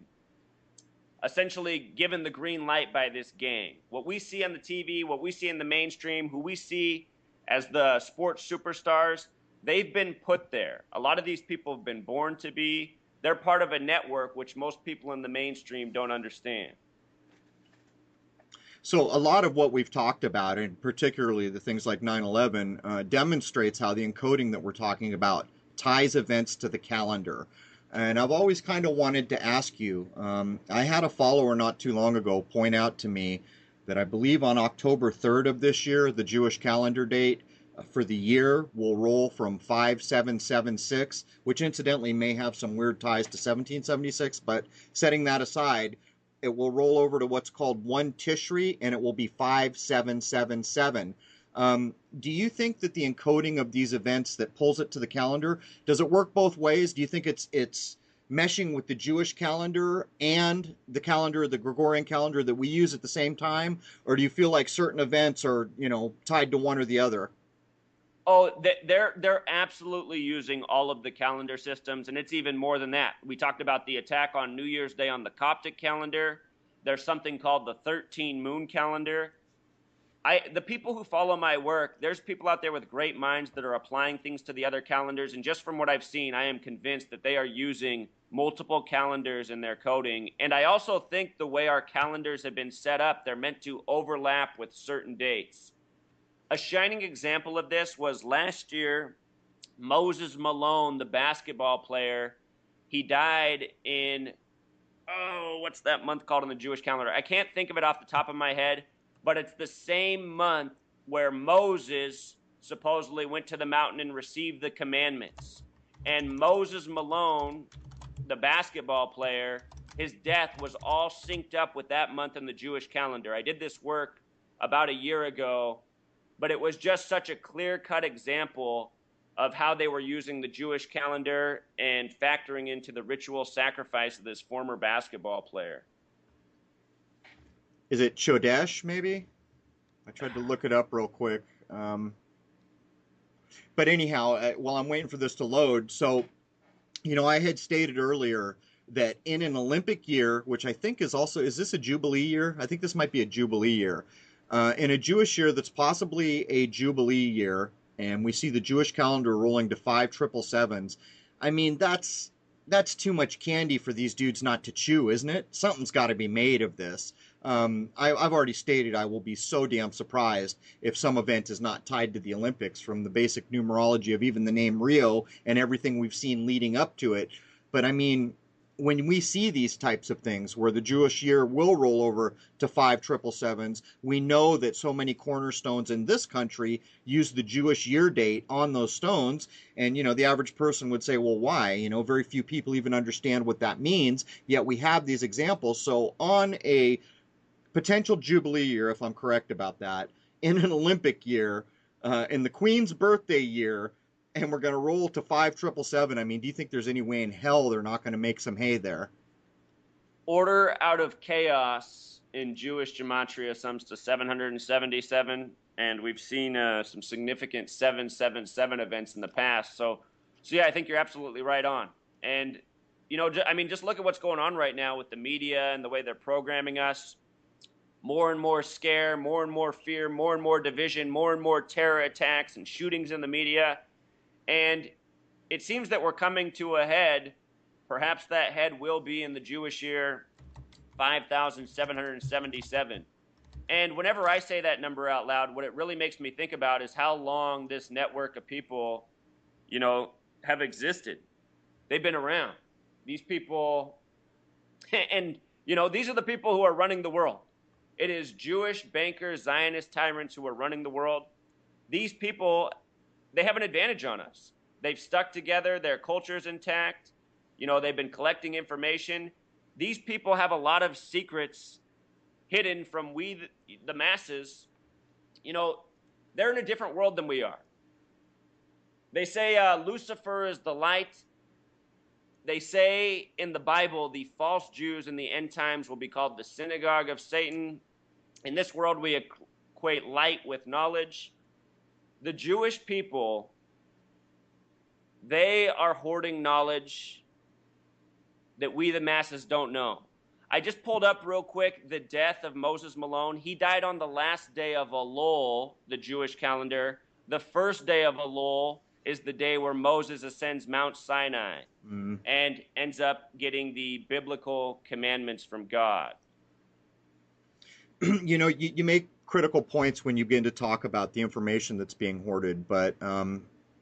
essentially given the green light by this gang. What we see on the TV, what we see in the mainstream, who we see as the sports superstars, they've been put there. A lot of these people have been born to be. They're part of a network which most people in the mainstream don't understand. So a lot of what we've talked about, and particularly the things like 9/11, demonstrates how the encoding that we're talking about ties events to the calendar. And I've always kind of wanted to ask you, I had a follower not too long ago point out to me that I believe on October 3rd of this year, the Jewish calendar date, for the year will roll from 5776, which incidentally may have some weird ties to 1776, but setting that aside, it will roll over to what's called 1 Tishri, and it will be 5777. Do you think that the encoding of these events that pulls it to the calendar, does it work both ways? Do you think it's meshing with the Jewish calendar and the calendar, the Gregorian calendar that we use at the same time? Or do you feel like certain events are, tied to one or the other? Oh, they're absolutely using all of the calendar systems, and it's even more than that. We talked about the attack on New Year's Day on the Coptic calendar. There's something called the 13 moon calendar. The people who follow my work, there's people out there with great minds that are applying things to the other calendars, and just from what I've seen, I am convinced that they are using multiple calendars in their coding. And I also think the way our calendars have been set up, they're meant to overlap with certain dates. A shining example of this was last year, Moses Malone, the basketball player. He died in, what's that month called on the Jewish calendar? I can't think of it off the top of my head, but it's the same month where Moses supposedly went to the mountain and received the commandments. And Moses Malone, the basketball player, his death was all synced up with that month in the Jewish calendar. I did this work about a year ago, but it was just such a clear-cut example of how they were using the Jewish calendar and factoring into the ritual sacrifice of this former basketball player. is it Chodesh maybe? I tried to look it up real quick. But anyhow, while I'm waiting for this to load, so I had stated earlier that in an Olympic year, which I think is also, is this a Jubilee year? I think this might be a Jubilee year. In a Jewish year that's possibly a Jubilee year, and we see the Jewish calendar rolling to 5 777s. I mean, that's too much candy for these dudes not to chew, isn't it? Something's got to be made of this. I've already stated I will be so damn surprised if some event is not tied to the Olympics from the basic numerology of even the name Rio and everything we've seen leading up to it. But I mean, when we see these types of things where the Jewish year will roll over to 5 777s, we know that so many cornerstones in this country use the Jewish year date on those stones. And, the average person would say, well, why? Very few people even understand what that means. Yet we have these examples. So on a potential Jubilee year, if I'm correct about that, in an Olympic year, in the Queen's birthday year, and we're going to roll to 5 777, I mean, do you think there's any way in hell they're not going to make some hay there? Order out of chaos in Jewish gematria sums to 777, and we've seen some significant 777 events in the past. So yeah, I think you're absolutely right on. And, just look at what's going on right now with the media and the way they're programming us. More and more scare, more and more fear, more and more division, more and more terror attacks and shootings in the media. And it seems that we're coming to a head. Perhaps that head will be in the Jewish year 5,777. And whenever I say that number out loud, what it really makes me think about is how long this network of people, have existed. They've been around. These people, and, these are the people who are running the world. It is Jewish bankers, Zionist tyrants who are running the world. These people, they have an advantage on us. They've stuck together. Their culture's intact. They've been collecting information. These people have a lot of secrets hidden from we, the masses. They're in a different world than we are. They say Lucifer is the light. They say in the Bible, the false Jews in the end times will be called the synagogue of Satan. In this world, we equate light with knowledge. The Jewish people, they are hoarding knowledge that we, the masses, don't know. I just pulled up real quick the death of Moses Malone. He died on the last day of Elul, the Jewish calendar. The first day of Elul is the day where Moses ascends Mount Sinai and ends up getting the biblical commandments from God. You make critical points when you begin to talk about the information that's being hoarded, but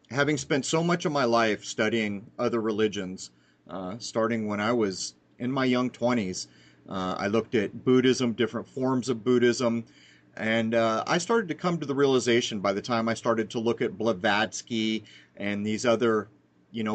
having spent so much of my life studying other religions, starting when I was in my young 20s, I looked at Buddhism, different forms of Buddhism, and I started to come to the realization by the time I started to look at Blavatsky and these other,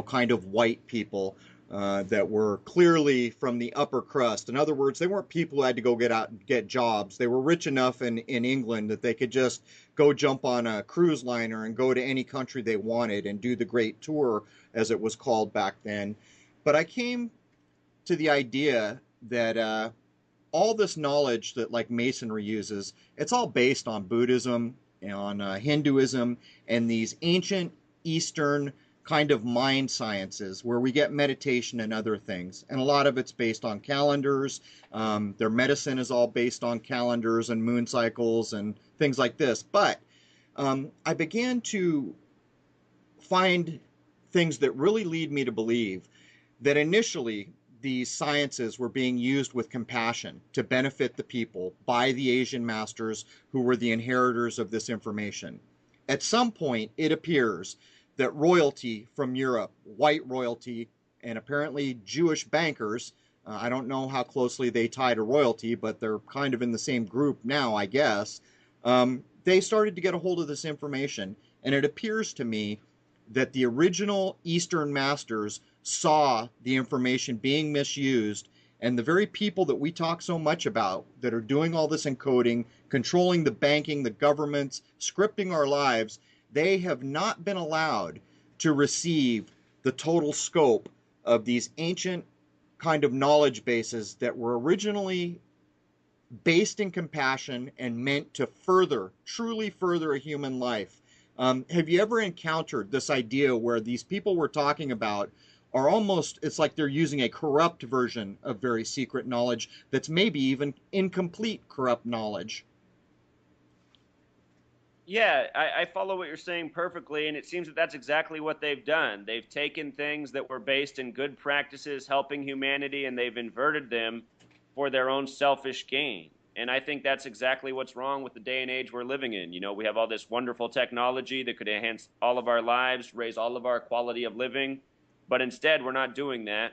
kind of white people that were clearly from the upper crust. In other words, they weren't people who had to go get out and get jobs. They were rich enough in England that they could just go jump on a cruise liner and go to any country they wanted and do the Great Tour, as it was called back then. But I came to the idea that all this knowledge that like Masonry uses, it's all based on Buddhism, on Hinduism, and these ancient Eastern kind of mind sciences where we get meditation and other things. And a lot of it's based on calendars. Their medicine is all based on calendars and moon cycles and things like this. But I began to find things that really lead me to believe that initially these sciences were being used with compassion to benefit the people by the Asian masters who were the inheritors of this information. At some point, it appears that royalty from Europe, white royalty, and apparently Jewish bankers, I don't know how closely they tie to royalty, but they're kind of in the same group now, I guess, they started to get a hold of this information. And it appears to me that the original Eastern masters saw the information being misused, and the very people that we talk so much about that are doing all this encoding, controlling the banking, the governments, scripting our lives, they have not been allowed to receive the total scope of these ancient kind of knowledge bases that were originally based in compassion and meant to truly further a human life. Have you ever encountered this idea where these people we're talking about are almost, it's like they're using a corrupt version of very secret knowledge that's maybe even incomplete corrupt knowledge? Yeah, I follow what you're saying perfectly, and it seems that that's exactly what they've done. They've taken things that were based in good practices, helping humanity, and they've inverted them for their own selfish gain. And I think that's exactly what's wrong with the day and age we're living in. You know, we have all this wonderful technology that could enhance all of our lives, raise all of our quality of living, but instead we're not doing that.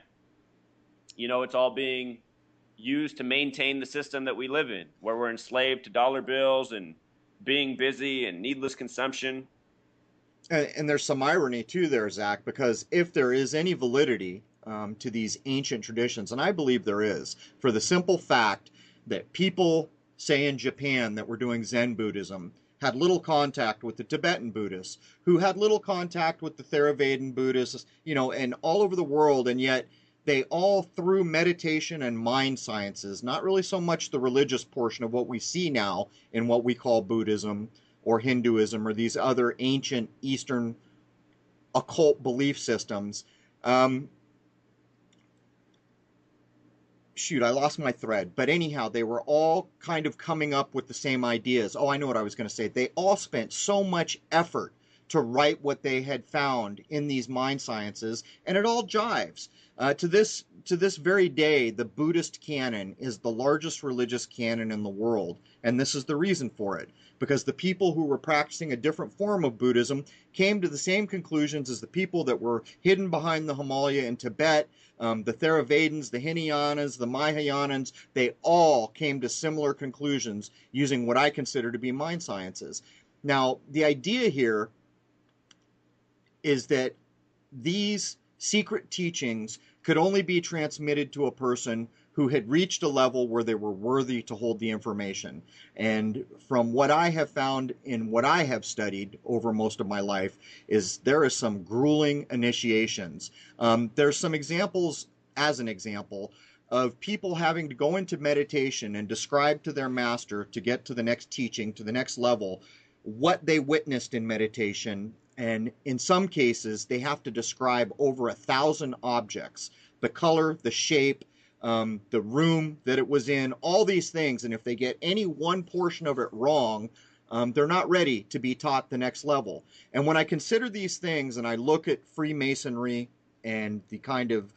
You know, it's all being used to maintain the system that we live in, where we're enslaved to dollar bills and being busy and needless consumption. And there's some irony too there, Zach, because if there is any validity to these ancient traditions, and I believe there is, for the simple fact that people, say in Japan, that were doing Zen Buddhism, had little contact with the Tibetan Buddhists, who had little contact with the Theravada Buddhists, and all over the world, and yet they all, through meditation and mind sciences, not really so much the religious portion of what we see now in what we call Buddhism or Hinduism or these other ancient Eastern occult belief systems. Shoot, I lost my thread. But anyhow, they were all kind of coming up with the same ideas. Oh, I know what I was going to say. They all spent so much effort to write what they had found in these mind sciences, and it all jives. To this very day, the Buddhist canon is the largest religious canon in the world, and this is the reason for it. Because the people who were practicing a different form of Buddhism came to the same conclusions as the people that were hidden behind the Himalaya in Tibet, the Theravadins, the Hinayanas, the Mahayanans. They all came to similar conclusions using what I consider to be mind sciences. Now, the idea here is that these secret teachings could only be transmitted to a person who had reached a level where they were worthy to hold the information. And from what I have found in what I have studied over most of my life is there is some grueling initiations. There's some examples, as an example, of people having to go into meditation and describe to their master to get to the next teaching, to the next level, what they witnessed in meditation. And in some cases, they have to describe over 1,000 objects, the color, the shape, the room that it was in, all these things. And if they get any one portion of it wrong, they're not ready to be taught the next level. And when I consider these things and I look at Freemasonry and the kind of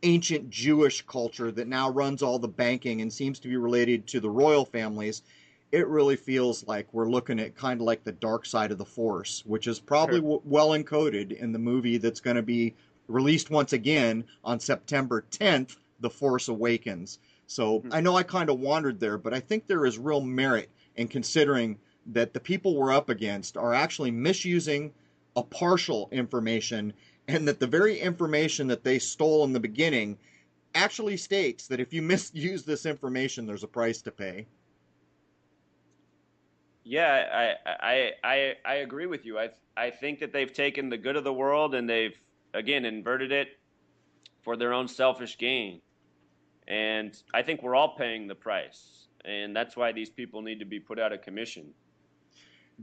ancient Jewish culture that now runs all the banking and seems to be related to the royal families, it really feels like we're looking at kind of like the dark side of the Force, which is probably well encoded in the movie that's going to be released once again on September 10th, The Force Awakens. So I know I kind of wandered there, but I think there is real merit in considering that the people we're up against are actually misusing a partial information, and that the very information that they stole in the beginning actually states that if you misuse this information, there's a price to pay. Yeah, I agree with you. I think that they've taken the good of the world and they've again inverted it for their own selfish gain. And I think we're all paying the price. And that's why these people need to be put out of commission.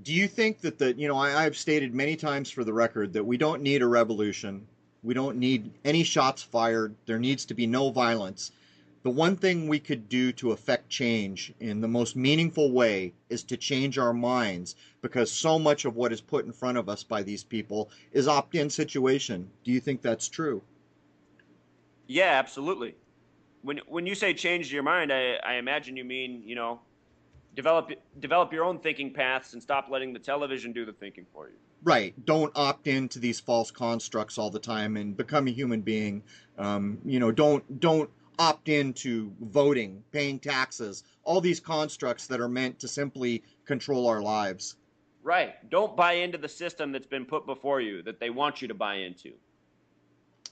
Do you think that I've stated many times for the record that we don't need a revolution. We don't need any shots fired. There needs to be no violence. The one thing we could do to affect change in the most meaningful way is to change our minds, because so much of what is put in front of us by these people is opt-in situation. Do you think that's true? Yeah, absolutely. When you say change your mind, I imagine you mean, develop your own thinking paths and stop letting the television do the thinking for you. Right. Don't opt into these false constructs all the time and become a human being. Don't opt into voting, paying taxes, all these constructs that are meant to simply control our lives. Right. Don't buy into the system that's been put before you, that they want you to buy into.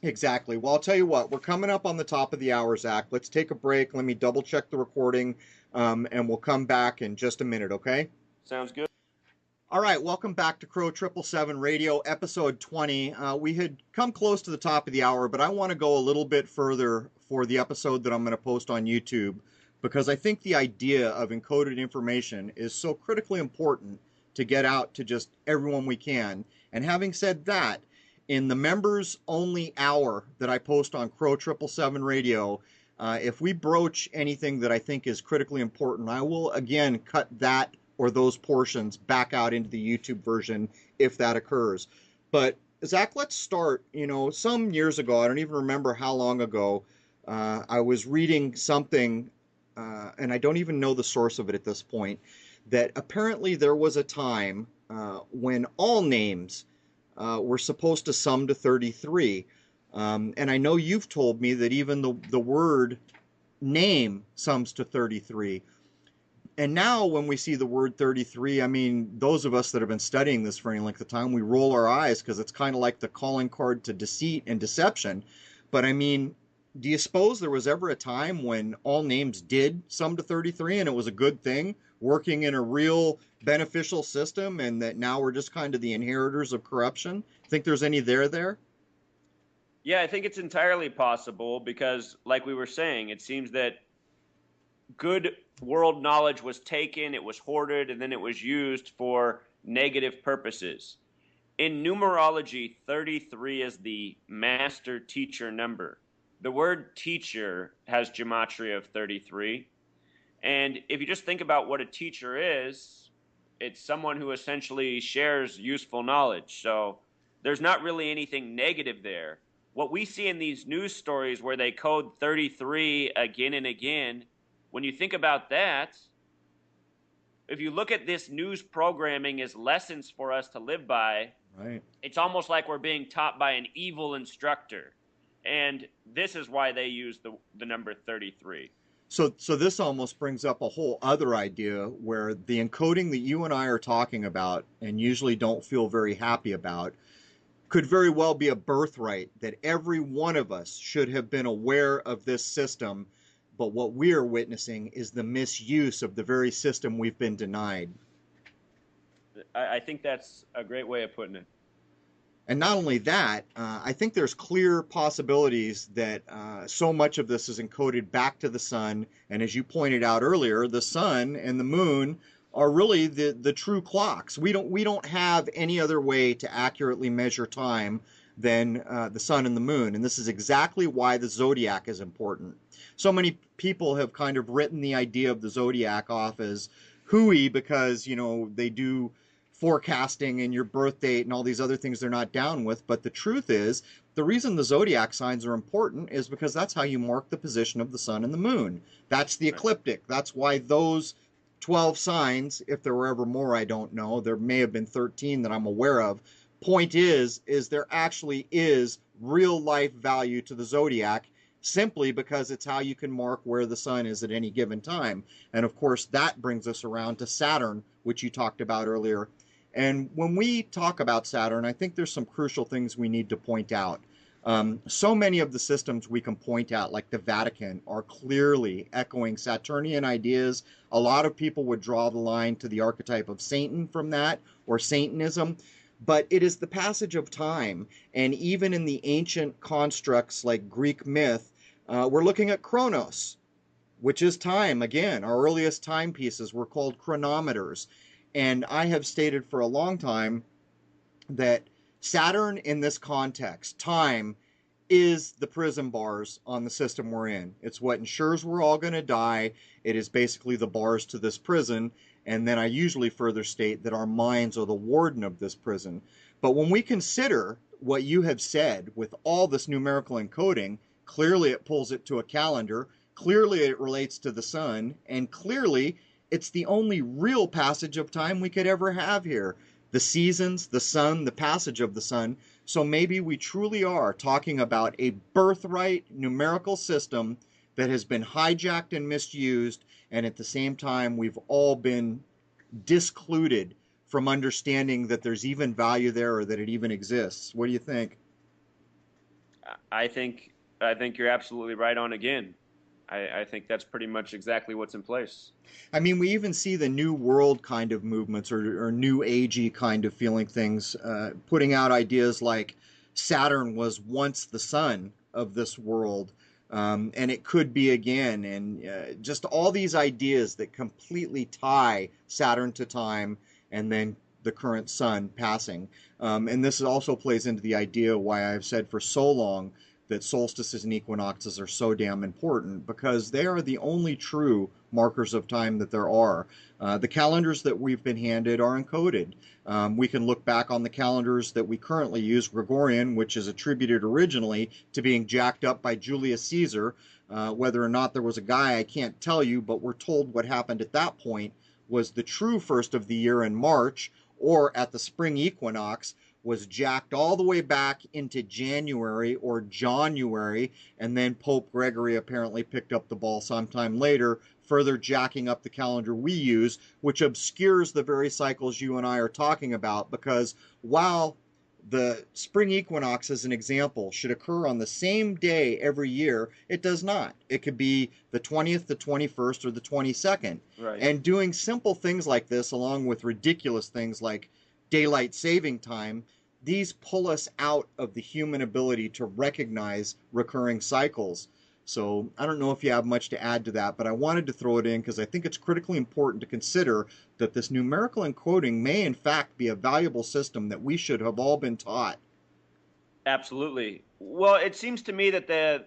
Exactly. Well, I'll tell you what, we're coming up on the top of the hour, Zach. Let's take a break. Let me double check the recording, and we'll come back in just a minute, okay? Sounds good. All right, welcome back to Crrow777 Radio, episode 20. We had come close to the top of the hour, but I want to go a little bit further for the episode that I'm going to post on YouTube, because I think the idea of encoded information is so critically important to get out to just everyone we can. And having said that, in the members only hour that I post on Crrow777 Radio, if we broach anything that I think is critically important, I will again cut that or those portions back out into the YouTube version if that occurs. But Zach, let's start. Some years ago, I don't even remember how long ago, I was reading something, and I don't even know the source of it at this point, that apparently there was a time when all names were supposed to sum to 33. And I know you've told me that even the word name sums to 33. And now when we see the word 33, I mean, those of us that have been studying this for any length of time, we roll our eyes because it's kind of like the calling card to deceit and deception. But I mean, do you suppose there was ever a time when all names did sum to 33 and it was a good thing, working in a real beneficial system, and that now we're just kind of the inheritors of corruption? Think there's any there? Yeah, I think it's entirely possible because, like we were saying, it seems that good world knowledge was taken, it was hoarded, and then it was used for negative purposes. In numerology, 33 is the master teacher number. The word teacher has gematria of 33. And if you just think about what a teacher is, it's someone who essentially shares useful knowledge. So there's not really anything negative there. What we see in these news stories where they code 33 again and again, when you think about that, if you look at this news programming as lessons for us to live by, right, it's almost like we're being taught by an evil instructor. And this is why they use the number 33. So this almost brings up a whole other idea where the encoding that you and I are talking about and usually don't feel very happy about could very well be a birthright, that every one of us should have been aware of this system. But what we are witnessing is the misuse of the very system we've been denied. I think that's a great way of putting it. And not only that, I think there's clear possibilities that so much of this is encoded back to the sun. And as you pointed out earlier, the sun and the moon are really the true clocks. We don't have any other way to accurately measure time than the sun and the moon. And this is exactly why the zodiac is important. So many people have kind of written the idea of the zodiac off as hooey because, they do forecasting and your birth date and all these other things they're not down with. But the truth is, the reason the zodiac signs are important is because that's how you mark the position of the sun and the moon. That's the ecliptic. That's why those 12 signs, if there were ever more, I don't know. There may have been 13 that I'm aware of. Point is there actually is real life value to the zodiac, simply because it's how you can mark where the sun is at any given time. And of course, that brings us around to Saturn, which you talked about earlier. And when we talk about Saturn, I think there's some crucial things we need to point out. So many of the systems we can point out, like the Vatican, are clearly echoing Saturnian ideas. A lot of people would draw the line to the archetype of Satan from that, or Satanism. But it is the passage of time. And even in the ancient constructs like Greek myth, we're looking at Chronos, which is time. Again, our earliest timepieces were called chronometers. And I have stated for a long time that Saturn in this context, time, is the prison bars on the system we're in. It's what ensures we're all going to die. It is basically the bars to this prison. And then I usually further state that our minds are the warden of this prison. But when we consider what you have said with all this numerical encoding, clearly it pulls it to a calendar. Clearly it relates to the sun. And clearly it's the only real passage of time we could ever have here. The seasons, the sun, the passage of the sun. So maybe we truly are talking about a birthright numerical system that has been hijacked and misused, and at the same time we've all been discluded from understanding that there's even value there or that it even exists. What do you think? I think you're absolutely right on again. I think that's pretty much exactly what's in place. I mean, we even see the New World kind of movements or New Agey kind of feeling things, putting out ideas like Saturn was once the sun of this world. And it could be again, and just all these ideas that completely tie Saturn to time, and then the current sun passing. And this also plays into the idea why I've said for so long that solstices and equinoxes are so damn important, because they are the only true markers of time that there are. The calendars that we've been handed are encoded. We can look back on the calendars that we currently use, Gregorian, which is attributed originally to being jacked up by Julius Caesar. Whether or not there was a guy, I can't tell you, but we're told what happened at that point was the true first of the year in March, or at the spring equinox, was jacked all the way back into January or January, and then Pope Gregory apparently picked up the ball sometime later, further jacking up the calendar we use, which obscures the very cycles you and I are talking about, because while the spring equinox, as an example, should occur on the same day every year, it does not. It could be the 20th, the 21st, or the 22nd. Right. And doing simple things like this, along with ridiculous things like daylight saving time, these pull us out of the human ability to recognize recurring cycles. So I don't know if you have much to add to that, but I wanted to throw it in because I think it's critically important to consider that this numerical encoding may in fact be a valuable system that we should have all been taught. Absolutely. Well, it seems to me that the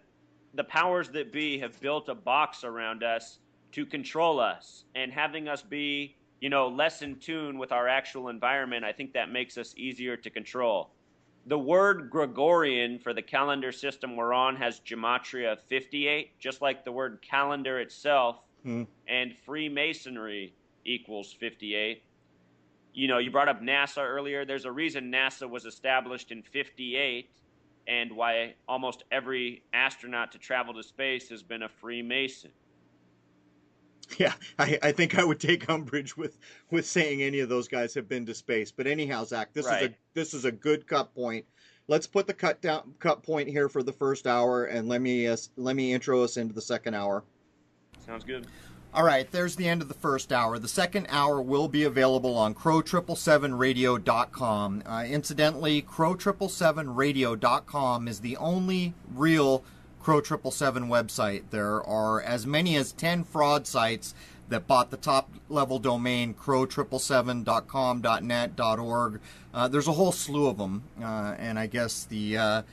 powers that be have built a box around us to control us, and having us be, less in tune with our actual environment, I think that makes us easier to control. The word Gregorian for the calendar system we're on has gematria 58, just like the word calendar itself, and Freemasonry equals 58. You brought up NASA earlier. There's a reason NASA was established in 58, and why almost every astronaut to travel to space has been a Freemason. Yeah, I think I would take umbrage with saying any of those guys have been to space. But anyhow, Zach, this is a good cut point. Let's put the cut point here for the first hour, and let me intro us into the second hour. Sounds good. All right, there's the end of the first hour. The second hour will be available on Crrow777radio.com. Incidentally, Crrow777radio.com is the only real Crrow777 website. There are as many as 10 fraud sites that bought the top-level domain Crrow777.com, .net, .org. There's a whole slew of them, and I guess the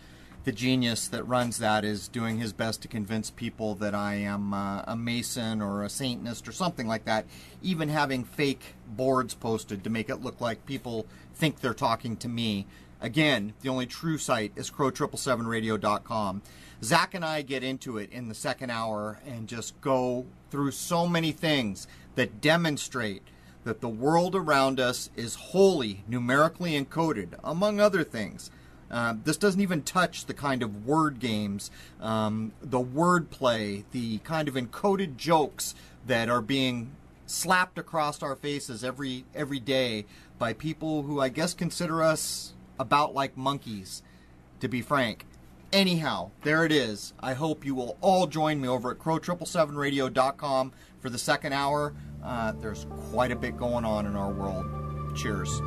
genius that runs that is doing his best to convince people that I am a Mason or a Satanist or something like that, even having fake boards posted to make it look like people think they're talking to me. Again, the only true site is Crrow777radio.com. Zach and I get into it in the second hour and just go through so many things that demonstrate that the world around us is wholly numerically encoded, among other things. This doesn't even touch the kind of word games, the word play, the kind of encoded jokes that are being slapped across our faces every day by people who I guess consider us about like monkeys, to be frank. Anyhow, there it is. I hope you will all join me over at Crrow777radio.com for the second hour. There's quite a bit going on in our world. Cheers.